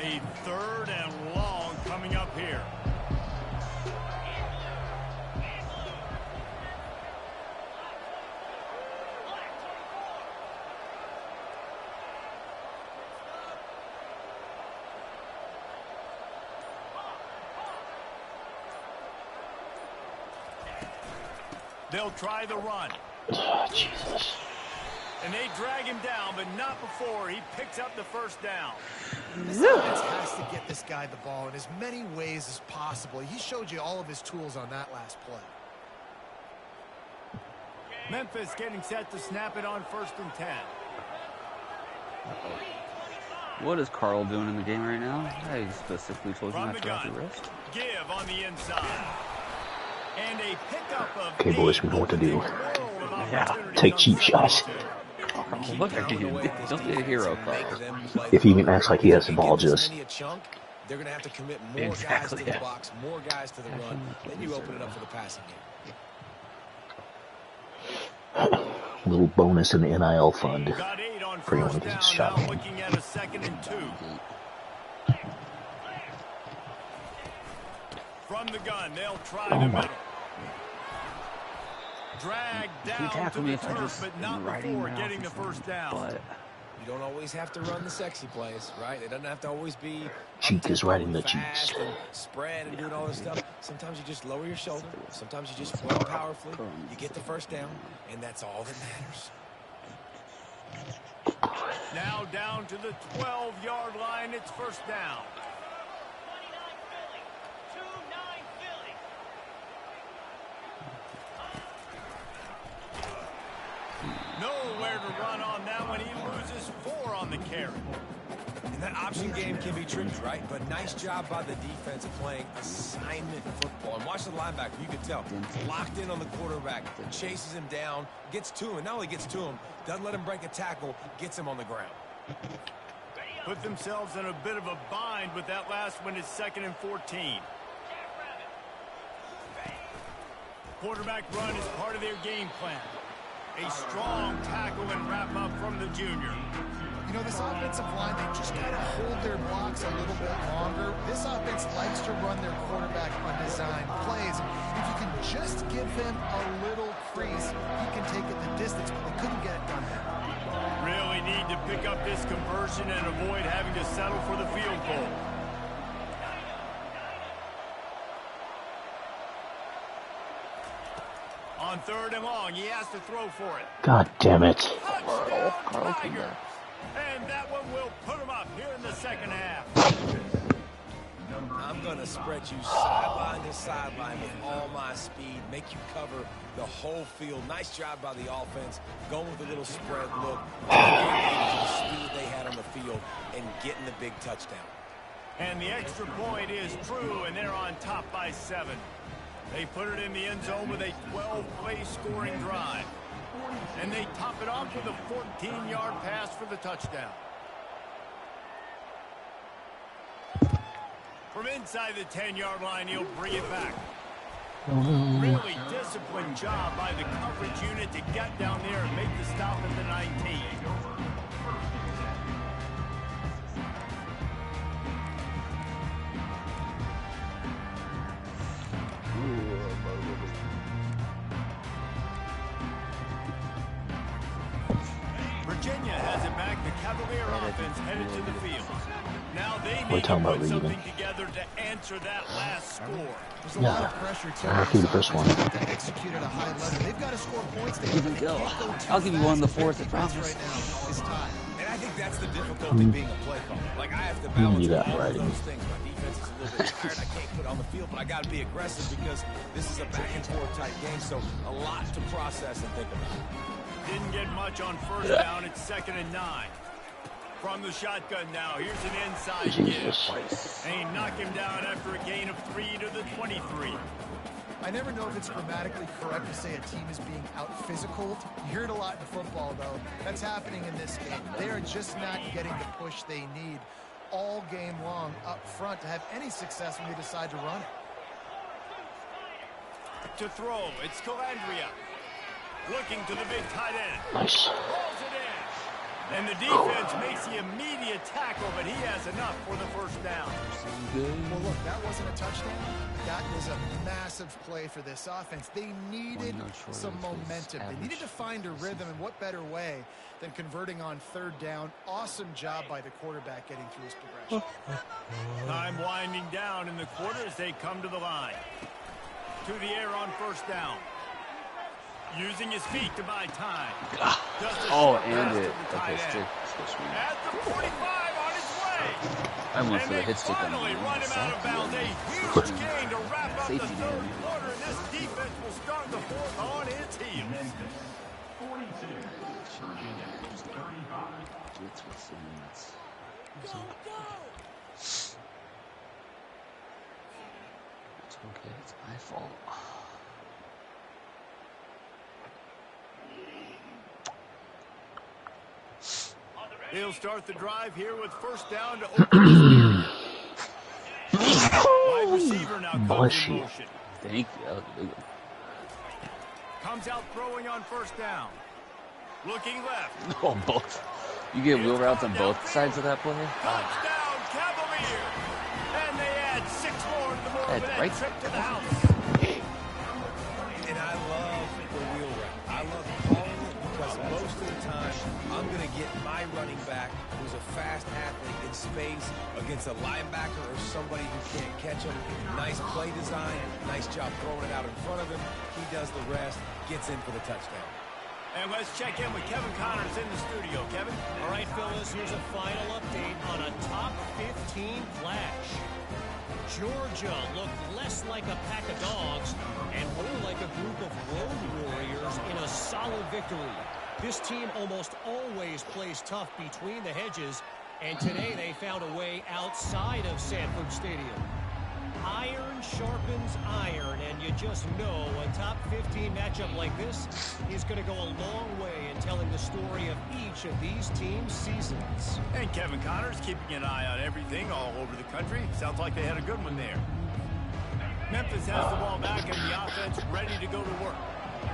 A 3rd and long coming up here. They'll try the run. Oh, Jesus. And they drag him down, but not before he picks up the first down. This offense has to get this guy the ball in as many ways as possible. He showed you all of his tools on that last play. Memphis getting set to snap it on 1st and 10. What is Carl doing in the game right now? I specifically told you not to wrap your wrist. Give on the inside. And a pickup of okay, boys, we know what to do. Yeah, take cheap shots. Carl, look at you. Don't be a hero, Carl. If he even acts like he has the ball, just... They're going to have to commit more guys to the box, more guys to the run. Then you open it up for the passing game. Little bonus in the NIL fund for anyone who gets shot. Looking at a 2nd and 2. From the gun, they'll try the middle. Drag down to the turf, but not before getting the first down. You don't always have to run the sexy plays, right? It doesn't have to always be cheat is riding the cheats. Spread and doing all this stuff. Sometimes you just lower your shoulder. Sometimes you just run powerfully. You get the first down, and that's all that matters. Now down to the 12-yard line. It's 1st down. Nowhere to run on that one. He loses 4 on the carry. And that option game can be tricky, right? But nice job by the defense playing assignment football. And watch the linebacker. You can tell. Locked in on the quarterback. Chases him down. Gets to him. And not only gets to him, doesn't let him break a tackle. Gets him on the ground. Put themselves in a bit of a bind with that last one. Is 2nd and 14. Quarterback run is part of their game plan. A strong tackle and wrap up from the junior. You know, this offensive line, they just got to hold their blocks a little bit longer. This offense likes to run their quarterback undesigned plays. If you can just give him a little crease, he can take it the distance, but they couldn't get it done there. Really need to pick up this conversion and avoid having to settle for the field goal. On 3rd and long, he has to throw for it. God damn it. Touchdown, Tigers. And that one will put him up here in the 2nd half. I'm going to spread you sideline to sideline with all my speed, make you cover the whole field. Nice job by the offense, going with a little spread look, the speed they had on the field, and getting the big touchdown. And the extra point is true, and they're on top by 7. They put it in the end zone with a 12-play scoring drive. And they top it off with a 14-yard pass for the touchdown. From inside the 10-yard line, he'll bring it back. Really disciplined job by the coverage unit to get down there and make the stop at the 19. Virginia has it back. The Cavalier offense headed to the field. Now they need to put something together to answer that last score. There's a lot of pressure too. I'll give you the first one. To execute at a high level. They've got to score points. I'll give you one in the 4th, I promise. Right now is time. And I think that's the difficulty being a play caller. Like, I have to balance all of those things. My defense is a little bit tired. I can't put on the field, but I got to be aggressive because this is a back-and-forth type game, so a lot to process and think about. Didn't get much on 1st down. It's 2nd and 9. From the shotgun now, here's an inside give. And he knocked him down after a gain of 3 to the 23. I never know if it's grammatically correct to say a team is being out-physical. You hear it a lot in football, though. That's happening in this game. They are just not getting the push they need all game long up front to have any success when they decide to run it. To throw, it's Calandria. Looking to the big tight end. Nice. Rolls it in. And the defense makes the immediate tackle, but he has enough for the 1st down. Well, look, that wasn't a touchdown. That was a massive play for this offense. They needed some momentum. They needed to find a rhythm, and what better way than converting on 3rd down. Awesome job by the quarterback getting through his progression. Time winding down in the quarter as they come to the line. To the air on 1st down. Using his feet to buy time. Oh, and it. Okay, stick. At the 45 on his way. I went for the hit stick on finally run him out of bounds. A huge gain to wrap up the third quarter. And this defense will start the fourth on its heels. 42. Virginia 35. Go, go! It's okay. It's my fault. He'll start the drive here with first down to open. Wide receiver now comes in motion. Thank you. Comes out throwing on first down. Looking left. Oh, both. You get wheel routes on both sides of that play? Touchdown, Cavalier. And they add 6 more to the board with that trip to the house. And I love the wheel route. I love calling it because most of the time I'm going to get my running back who's a fast athlete in space against a linebacker or somebody who can't catch him. Nice play design, nice job throwing it out in front of him. He does the rest, gets in for the touchdown. And let's check in with Kevin Connors in the studio. Kevin? All right, fellas, here's a final update on a top 15 flash. Georgia looked less like a pack of dogs and more like a group of road warriors in a solid victory. This team almost always plays tough between the hedges, and today they found a way outside of Sanford Stadium. Iron sharpens iron, and you just know a top 15 matchup like this is going to go a long way in telling the story of each of these teams' seasons. And Kevin Connors keeping an eye on everything all over the country. Sounds like they had a good one there. Memphis has the ball back and the offense ready to go to work.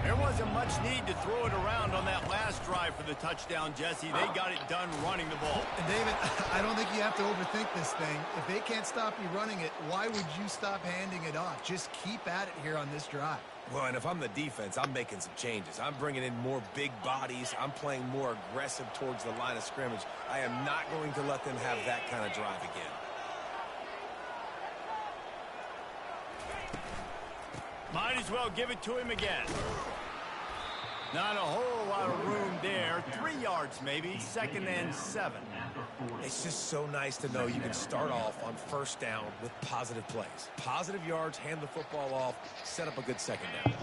There wasn't much need to throw it around on that last drive for the touchdown, Jesse. They got it done running the ball. And David, I don't think you have to overthink this thing. If they can't stop you running it, why would you stop handing it off? Just keep at it here on this drive. Well, and if I'm the defense, I'm making some changes. I'm bringing in more big bodies. I'm playing more aggressive towards the line of scrimmage. I am not going to let them have that kind of drive again. Might as well give it to him again. Not a whole lot of room there. 3 yards maybe, 2nd and 7. It's just so nice to know you can start off on first down with positive plays. Positive yards, hand the football off, set up a good second down.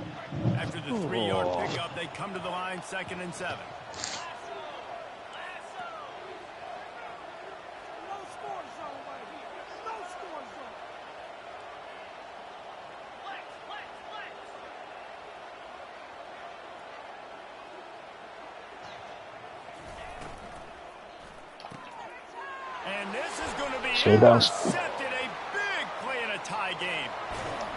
After the 3-yard pickup, they come to the line, 2nd and 7. And this is going to be intercepted. A big play in a tie game.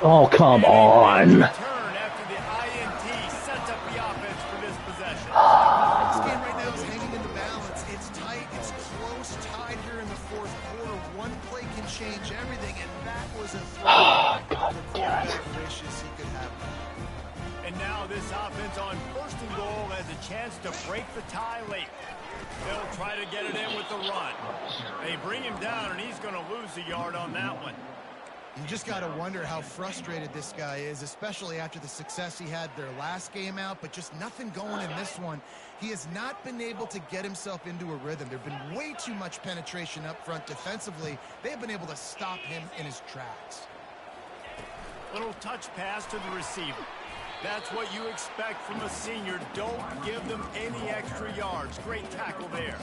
Oh, come on. Turn after the INT sets up the offense for this possession. This game right now is hanging in the balance. It's tight. It's close, tied here in the 4th quarter. One play can change everything, and that was a throw. God damn it. Wishes he could have. And now this offense on 1st and goal has a chance to break the tie late. They'll try to get it in with the run. They bring him down, and he's going to lose a yard on that one. You just got to wonder how frustrated this guy is, especially after the success he had their last game out, but just nothing going in this one. He has not been able to get himself into a rhythm. There have been way too much penetration up front defensively. They've been able to stop him in his tracks. Little touch pass to the receiver. That's what you expect from a senior. Don't give them any extra yards. Great tackle there.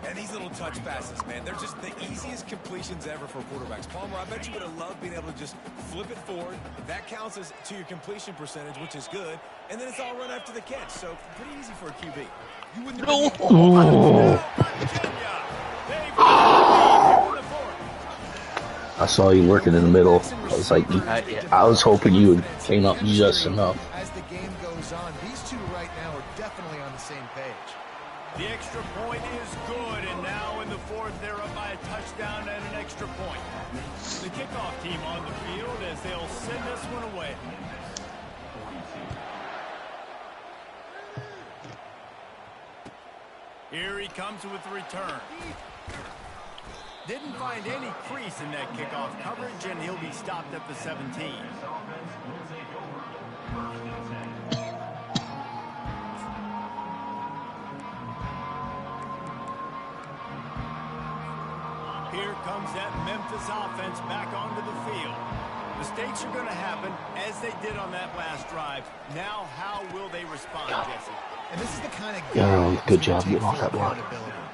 And these little touch passes, man, they're just the easiest completions ever for quarterbacks. Palmer, I bet you would have loved being able to just flip it forward. That counts as to your completion percentage, which is good. And then it's all run after the catch. So pretty easy for a QB. You wouldn't have I saw you working in the middle. I was like, I was hoping you came up just enough. As the game goes on, these two right now are definitely on the same page. The extra point is good, and now in the 4th, they're up by a touchdown and an extra point. The kickoff team on the field as they'll send this one away. Here he comes with the return. Didn't find any crease in that kickoff coverage, and he'll be stopped at the 17. Here comes that Memphis offense back onto the field. Mistakes are going to happen, as they did on that last drive. Now, how will they respond, Jesse? And this is the kind of good job getting off that block.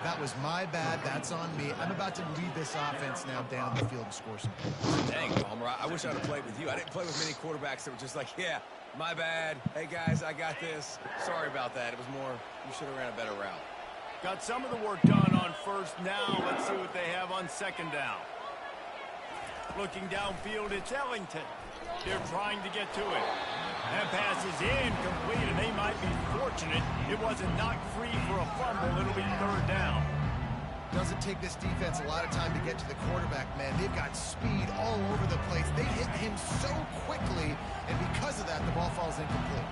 That was my bad. That's on me. I'm about to lead this offense now down the field and score some points. Dang, Palmer, I wish I'd have played with you. I didn't play with many quarterbacks that were just like, yeah, my bad. Hey, guys, I got this. Sorry about that. It was more, you should have ran a better route. Got some of the work done on first. Now let's see what they have on second down. Looking downfield, it's Ellington. They're trying to get to it. That pass is incomplete, and they might be fortunate it wasn't knocked free for a fumble. It'll be third down. Doesn't take this defense a lot of time to get to the quarterback, man. They've got speed all over the place. They hit him so quickly, and because of that, the ball falls incomplete.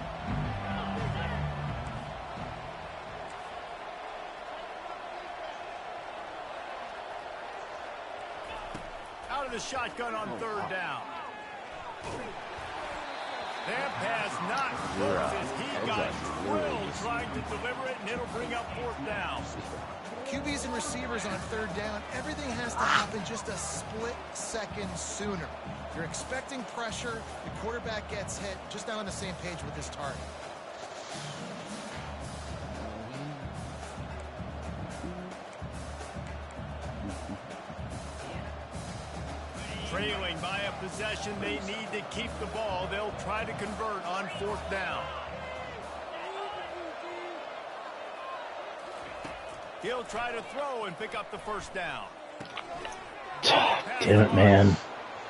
Out of the shotgun on third down. That pass not close as he got drilled trying to deliver it, and it'll bring up fourth down. QBs and receivers on third down, everything has to happen just a split second sooner. You're expecting pressure, the quarterback gets hit, just not on the same page with his target. Trailing by a possession, they need to keep the ball. They'll try to convert on fourth down. He'll try to throw and pick up the first down. Damn it, man.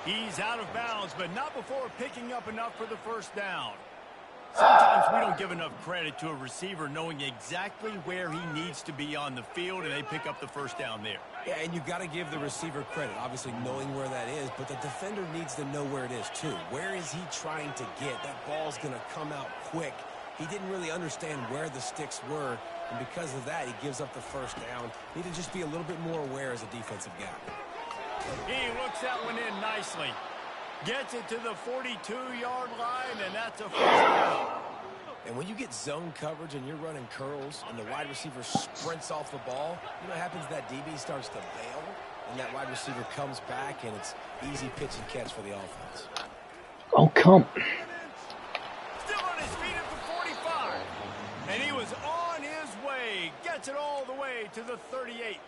He's out of bounds, but not before picking up enough for the first down. Sometimes we don't give enough credit to a receiver knowing exactly where he needs to be on the field, and they pick up the first down there. Yeah, and you got to give the receiver credit, obviously knowing where that is, but the defender needs to know where it is too. Where is he trying to get? That ball's going to come out quick. He didn't really understand where the sticks were, and because of that, he gives up the first down. Need to just be a little bit more aware as a defensive guy. He looks that one in nicely. Gets it to the 42-yard line, and that's a first down. And when you get zone coverage and you're running curls and the wide receiver sprints off the ball, you know what happens? That DB starts to bail, and that wide receiver comes back, and it's easy pitch and catch for the offense. Oh, come. Still on his feet at the 45. And he was on his way. Gets it all the way to the 38.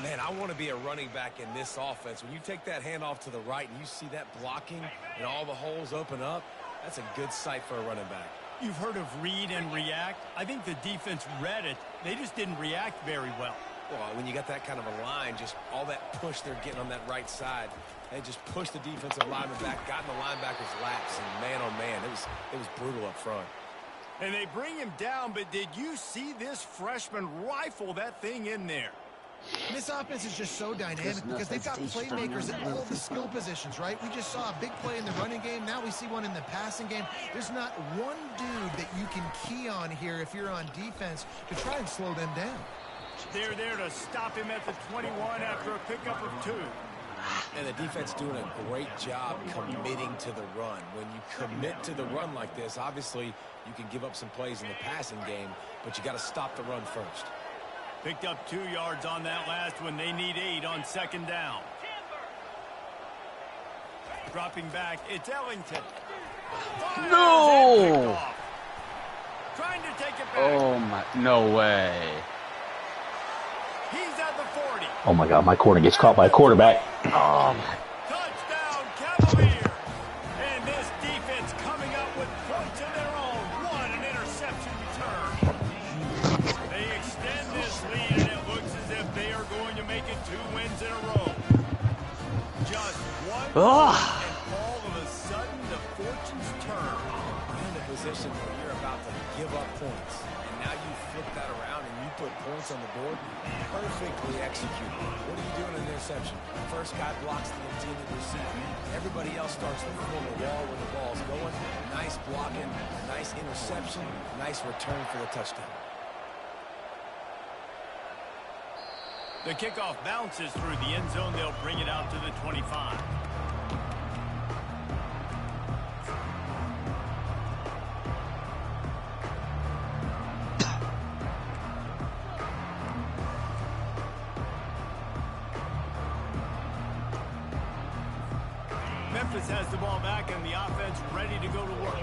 Man, I want to be a running back in this offense. When you take that handoff to the right and you see that blocking and all the holes open up, that's a good sight for a running back. You've heard of read and react. I think the defense read it. They just didn't react very well. Well, when you got that kind of a line, just all that push they're getting on that right side, they just pushed the defensive lineman back, got in the linebacker's laps, and man, oh man, it was brutal up front. And they bring him down, but did you see this freshman rifle that thing in there? This offense is just so dynamic because they've got playmakers at all the skill positions, right? We just saw a big play in the running game. Now we see one in the passing game. There's not one dude that you can key on here if you're on defense to try and slow them down. They're there to stop him at the 21 after a pickup of 2. And the defense doing a great job committing to the run. When you commit to the run like this, obviously you can give up some plays in the passing game, but you got to stop the run first. Picked up 2 yards on that last one. They need 8 on second down. Dropping back, it's Ellington. Fires No! Trying to take it back. Oh my, no way. He's at the 40. Oh my God, my corner gets caught by a quarterback. Oh, Touchdown, Cavaliers. And this defense coming up with points of their own. What an interception return. They extend this lead, and it looks as if they are going to make it 2 wins in a row. Just one, and all of a sudden, the fortunes turn. You're in a position where you're about to give up points, and now you flip that around and you put points on the board. Perfectly executed. What are you doing in the interception? First guy blocks the intended receiver. Everybody else starts to form a wall when the ball's going. Nice blocking, nice interception, nice return for the touchdown. The kickoff bounces through the end zone. They'll bring it out to the 25. Memphis has the ball back and the offense ready to go to work.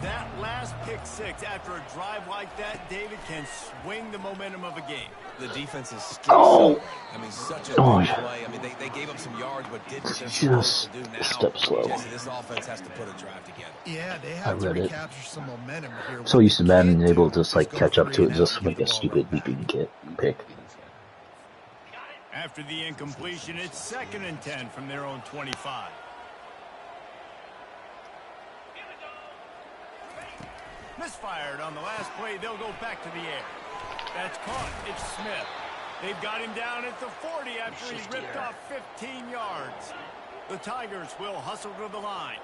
That last pick six after a drive like that, David, can swing the momentum of a game. The defense is still I mean, such a big play. I mean, they gave up some yards, but did what they're supposed to do now. Step slow. Jesse, this offense has to put a drive together. Yeah, they have to recapture some momentum here. So used to Madden able to just like catch up to it, just like a stupid leaping pick. After the incompletion, it's 2nd and 10 from their own 25. Misfired on the last play. They'll go back to the air. That's caught. It's Smith. They've got him down at the 40 after he ripped off 15 yards. The Tigers will hustle to the line.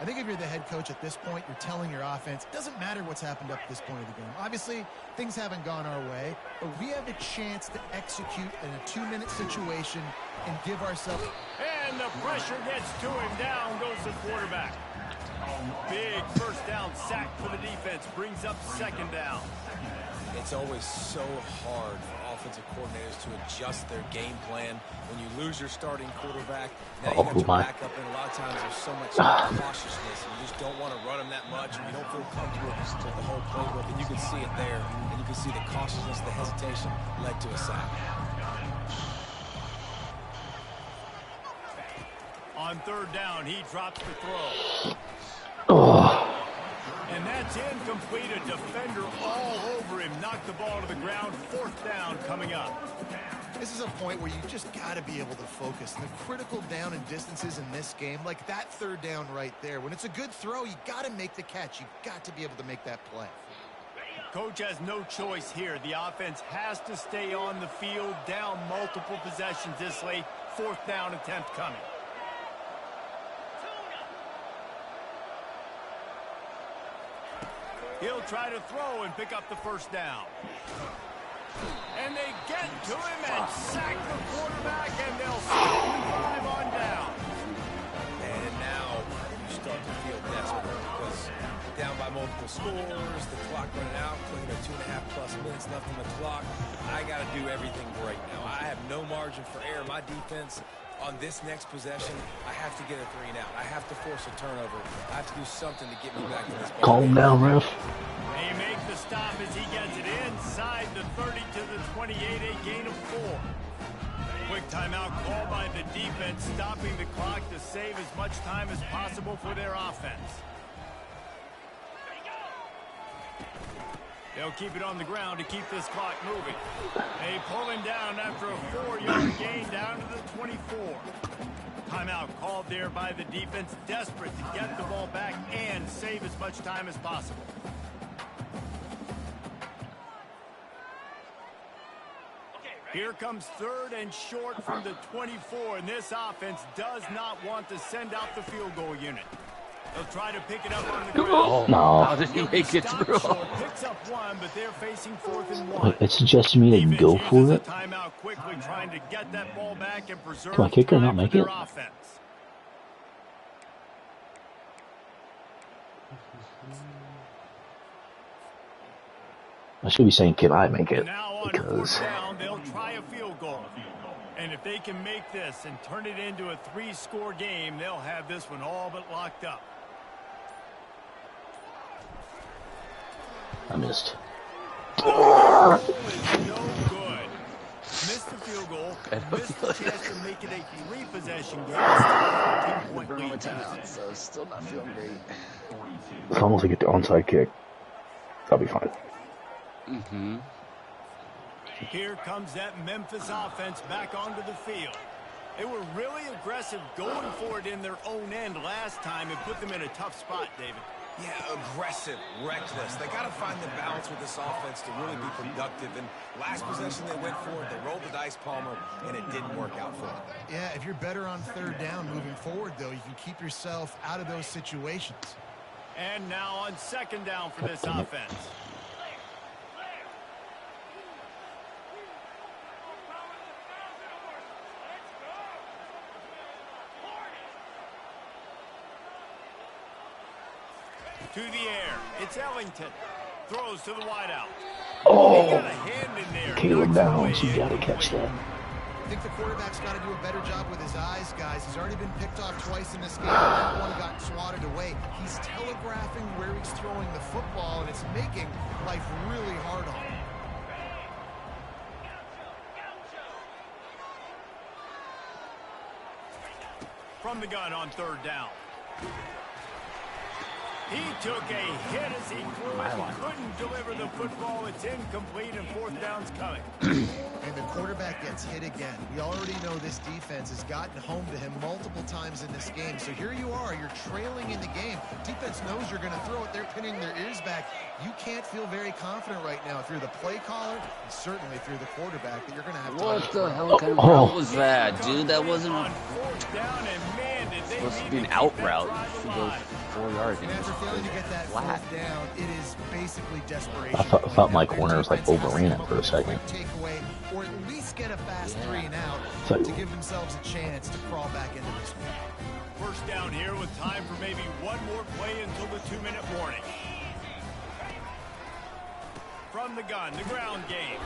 I think if you're the head coach at this point, you're telling your offense, it doesn't matter what's happened up to this point of the game. Obviously, things haven't gone our way, but we have a chance to execute in a 2-minute situation and give ourselves... And the pressure gets to him. Down goes the quarterback. Big first down sack for the defense. Brings up 2nd down. It's always so hard for offensive coordinators to adjust their game plan. When you lose your starting quarterback, now you have to back up, and a lot of times there's so much cautiousness, and you just don't want to run them that much, and you don't feel comfortable with the whole playbook, and you can see it there, and you can see the cautiousness, the hesitation led to a sack. On 3rd down, he drops the throw. And that's incomplete. A defender all over him. Knocked the ball to the ground. 4th down coming up. This is a point where you just got to be able to focus. The critical down and distances in this game, like that 3rd down right there. When it's a good throw, you got to make the catch. You got to be able to make that play. Coach has no choice here. The offense has to stay on the field, down multiple possessions this late. 4th down attempt coming. He'll try to throw and pick up the 1st down. And they get to him and sack the quarterback, and they'll stop the drive on down. And now you start to feel desperate because down by multiple scores, the clock running out, 2.5+ minutes left on the clock. I got to do everything great now. I have no margin for error. My defense on this next possession, I have to get a 3 and out. I have to force a turnover. I have to do something to get me back to this ball. Calm down, ref. They make the stop as he gets it inside the 30 to the 28, a gain of 4. Quick timeout called by the defense, stopping the clock to save as much time as possible for their offense. They'll keep it on the ground to keep this clock moving. They pull him down after a 4-yard gain down to the 24. Timeout called there by the defense, desperate to get the ball back and save as much time as possible. Here comes 3rd and short from the 24, and this offense does not want to send out the field goal unit. They'll try to pick it up on the ground. No. How did he make it through? Picks up 1, but they're facing 4th and 1. It suggested me to go for it. Timeout quickly, trying to get that ball back and preserve Can my kicker not make it? offense. I should be saying, can I make it? Now on Because 4th down, they'll try a field goal. And if they can make this and turn it into a 3-score game, they'll have this one all but locked up. I missed. No good. Missed the field goal. Missed the chance to make it a 3-possession game. So still not feeling great. It's almost like get the onside kick. That'll be fine. Here comes that Memphis offense back onto the field. They were really aggressive going for it in their own end last time and put them in a tough spot, David. Yeah, aggressive, reckless. They got to find the balance with this offense to really be productive. And last possession they went for it, they rolled the dice, Palmer, and it didn't work out for them. Yeah, if you're better on 3rd down moving forward, though, you can keep yourself out of those situations. And now on 2nd down for this offense. To the air. It's Ellington. Throws to the wideout. Oh, He got a hand in there. Caleb Downs, you gotta catch that. think the quarterback's got to do a better job with his eyes, guys. He's already been picked off twice in this game. That one got swatted away. He's telegraphing where he's throwing the football, and it's making life really hard on him. From the gun on third down. He took a hit as he threw it. He couldn't deliver the football. It's incomplete, and fourth down's coming. And the quarterback gets hit again. We already know this defense has gotten home to him multiple times in this game. So here you are. You're trailing in the game. Defense knows you're going to throw it. They're pinning their ears back. You can't feel very confident right now if you're the play caller, and certainly if you're the quarterback, that you're going to have to. What the hell kind of route was that, dude? That wasn't on fourth down, and man, did they supposed to be an out route. Should go 4 yards. And after failing to get that flat fourth down, it is basically desperation. I thought my corner was like overran it for a second. Takeaway, or at least get a fast 3 and out to give themselves a chance to crawl back into this one. First down here with time for maybe one more play until the 2-minute warning. From the gun, the ground game.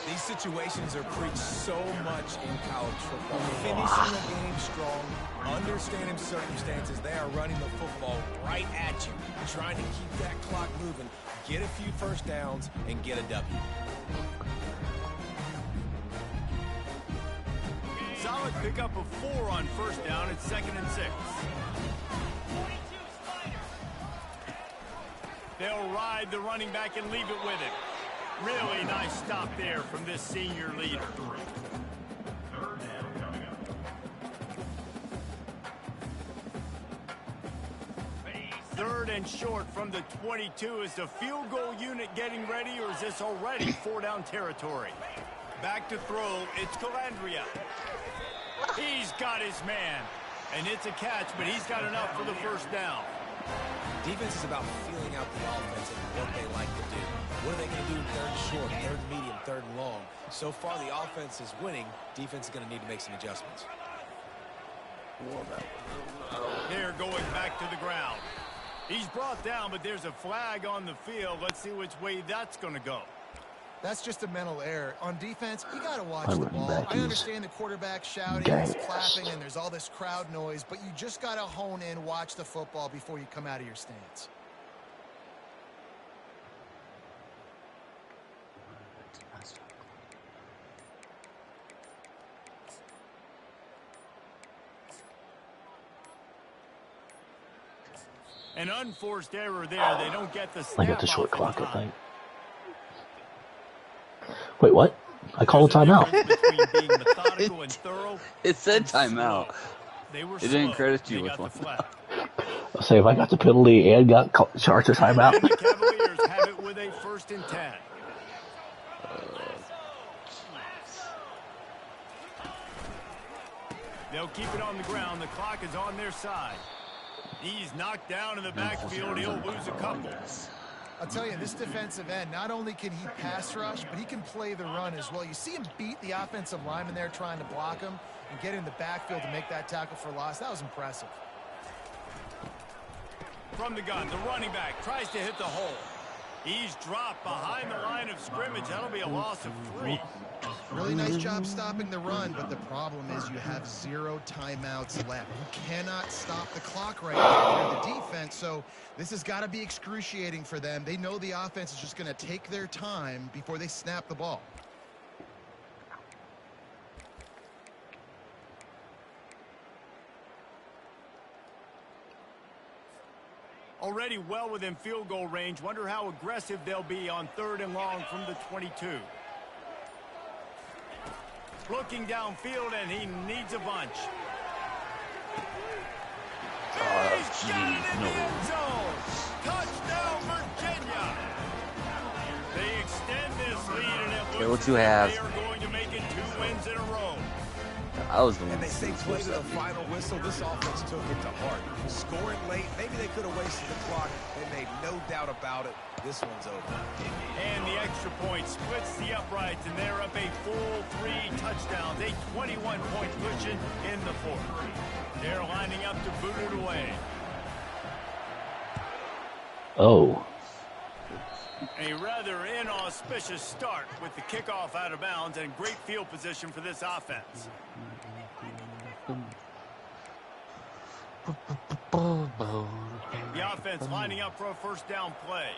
These situations are preached so much in college football. Finishing a game strong, understanding circumstances. They are running the football right at you, trying to keep that clock moving, get a few first downs, and get a W. Solid pickup of 4 on first down. It's 2nd and 6. They'll ride the running back and leave it with him. Really nice stop there from this senior leader. Third and short from the 22. Is the field goal unit getting ready, or is this already 4-down territory? Back to throw. It's Calandria. He's got his man. And it's a catch, but he's got enough for the first down. Defense is about feeling out the offense and what they like to do. What are they going to do in third and short, third and medium, third and long? So far, the offense is winning. Defense is going to need to make some adjustments. They're going back to the ground. He's brought down, but there's a flag on the field. Let's see which way that's going to go. That's just a mental error. On defense, you got to watch the ball. I understand the quarterback shouting, he's clapping, and there's all this crowd noise, but you just got to hone in, watch the football before you come out of your stance. An unforced error there. They don't get the snap. I got the short clock, I think. Wait, what? I called a timeout. It said timeout. It didn't credit you with one. I'll say if I got the penalty and got charged a timeout. The Cavaliers have it with a 1st and 10. They'll keep it on the ground. The clock is on their side. He's knocked down in the backfield. He'll lose a couple. I'll tell you, this defensive end, not only can he pass rush, but he can play the run as well. You see him beat the offensive lineman there trying to block him and get in the backfield to make that tackle for loss. That was impressive. From the gun, the running back tries to hit the hole. He's dropped behind the line of scrimmage. That'll be a loss of 3. Really nice job stopping the run, but the problem is you have 0 timeouts left. You cannot stop the clock right now for the defense, so this has got to be excruciating for them. They know the offense is just going to take their time before they snap the ball. Already well within field goal range. Wonder how aggressive they'll be on 3rd and long from the 22. Looking downfield, and he needs a bunch. He's got it in the end zone. Touchdown, Virginia. They extend this lead, and it looks like they are going to make it 2 wins in a row. I was the one. And they say play to the final whistle. This offense took it to heart. Scoring late, maybe they could have wasted the clock. They made no doubt about it. This one's over. And the extra point splits the uprights, and they're up a full 3 touchdowns, a 21-point cushion in the 4th. They're lining up to boot it away. Oh. A rather inauspicious start with the kickoff out of bounds and great field position for this offense. The offense lining up for a first down play.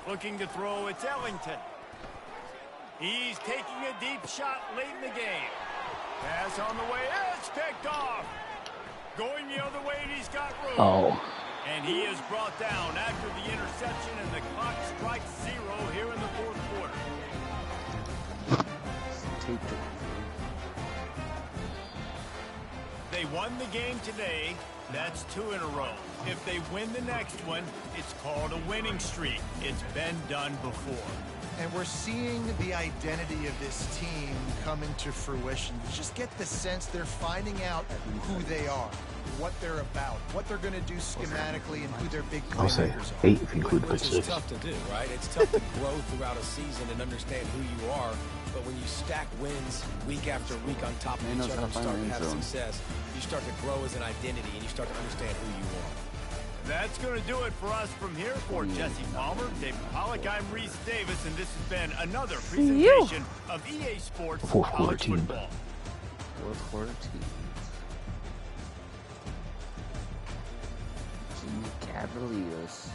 Looking to throw, it's Ellington. He's taking a deep shot late in the game. Pass on the way, it's picked off. Going the other way, and he's got room. Oh. And he is brought down after the interception, and the clock strikes 0 here in the fourth quarter. They won the game today. That's 2 in a row. If they win the next one, it's called a winning streak. It's been done before. And we're seeing the identity of this team come into fruition. You just get the sense they're finding out who they are, what they're about, what they're going to do schematically, and who their big playmakers are. 8 if you include Which pick is 6. tough to do, right? It's tough to grow throughout a season and understand who you are. But when you stack wins week after week on top of each other and start to have success, you start to grow as an identity and you start to understand who you are. That's going to do it for us from here. For Jesse Palmer, David Pollack, I'm Reese Davis, and this has been another presentation of EA Sports College Football. Fourth quarter team. Jimmy Cavaliers.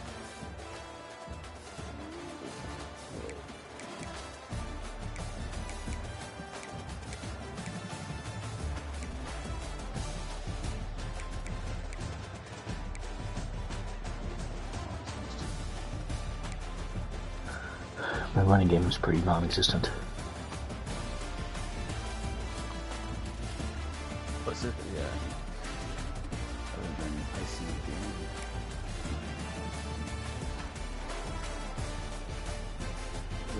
My running game is pretty non-existent. Was it? Yeah. Other than I see the game.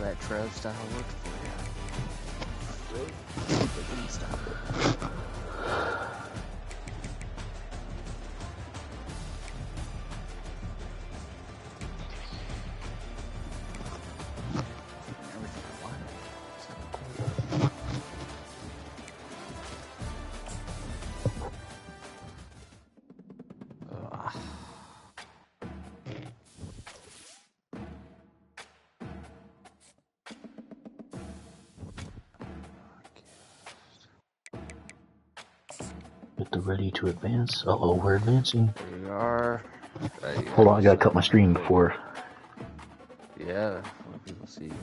That Trev style worked for you. Really? They didn't stop it. Get the ready to advance. Uh-oh, we're advancing. We are. Hold on, I gotta cut my stream before. Yeah, let people see you.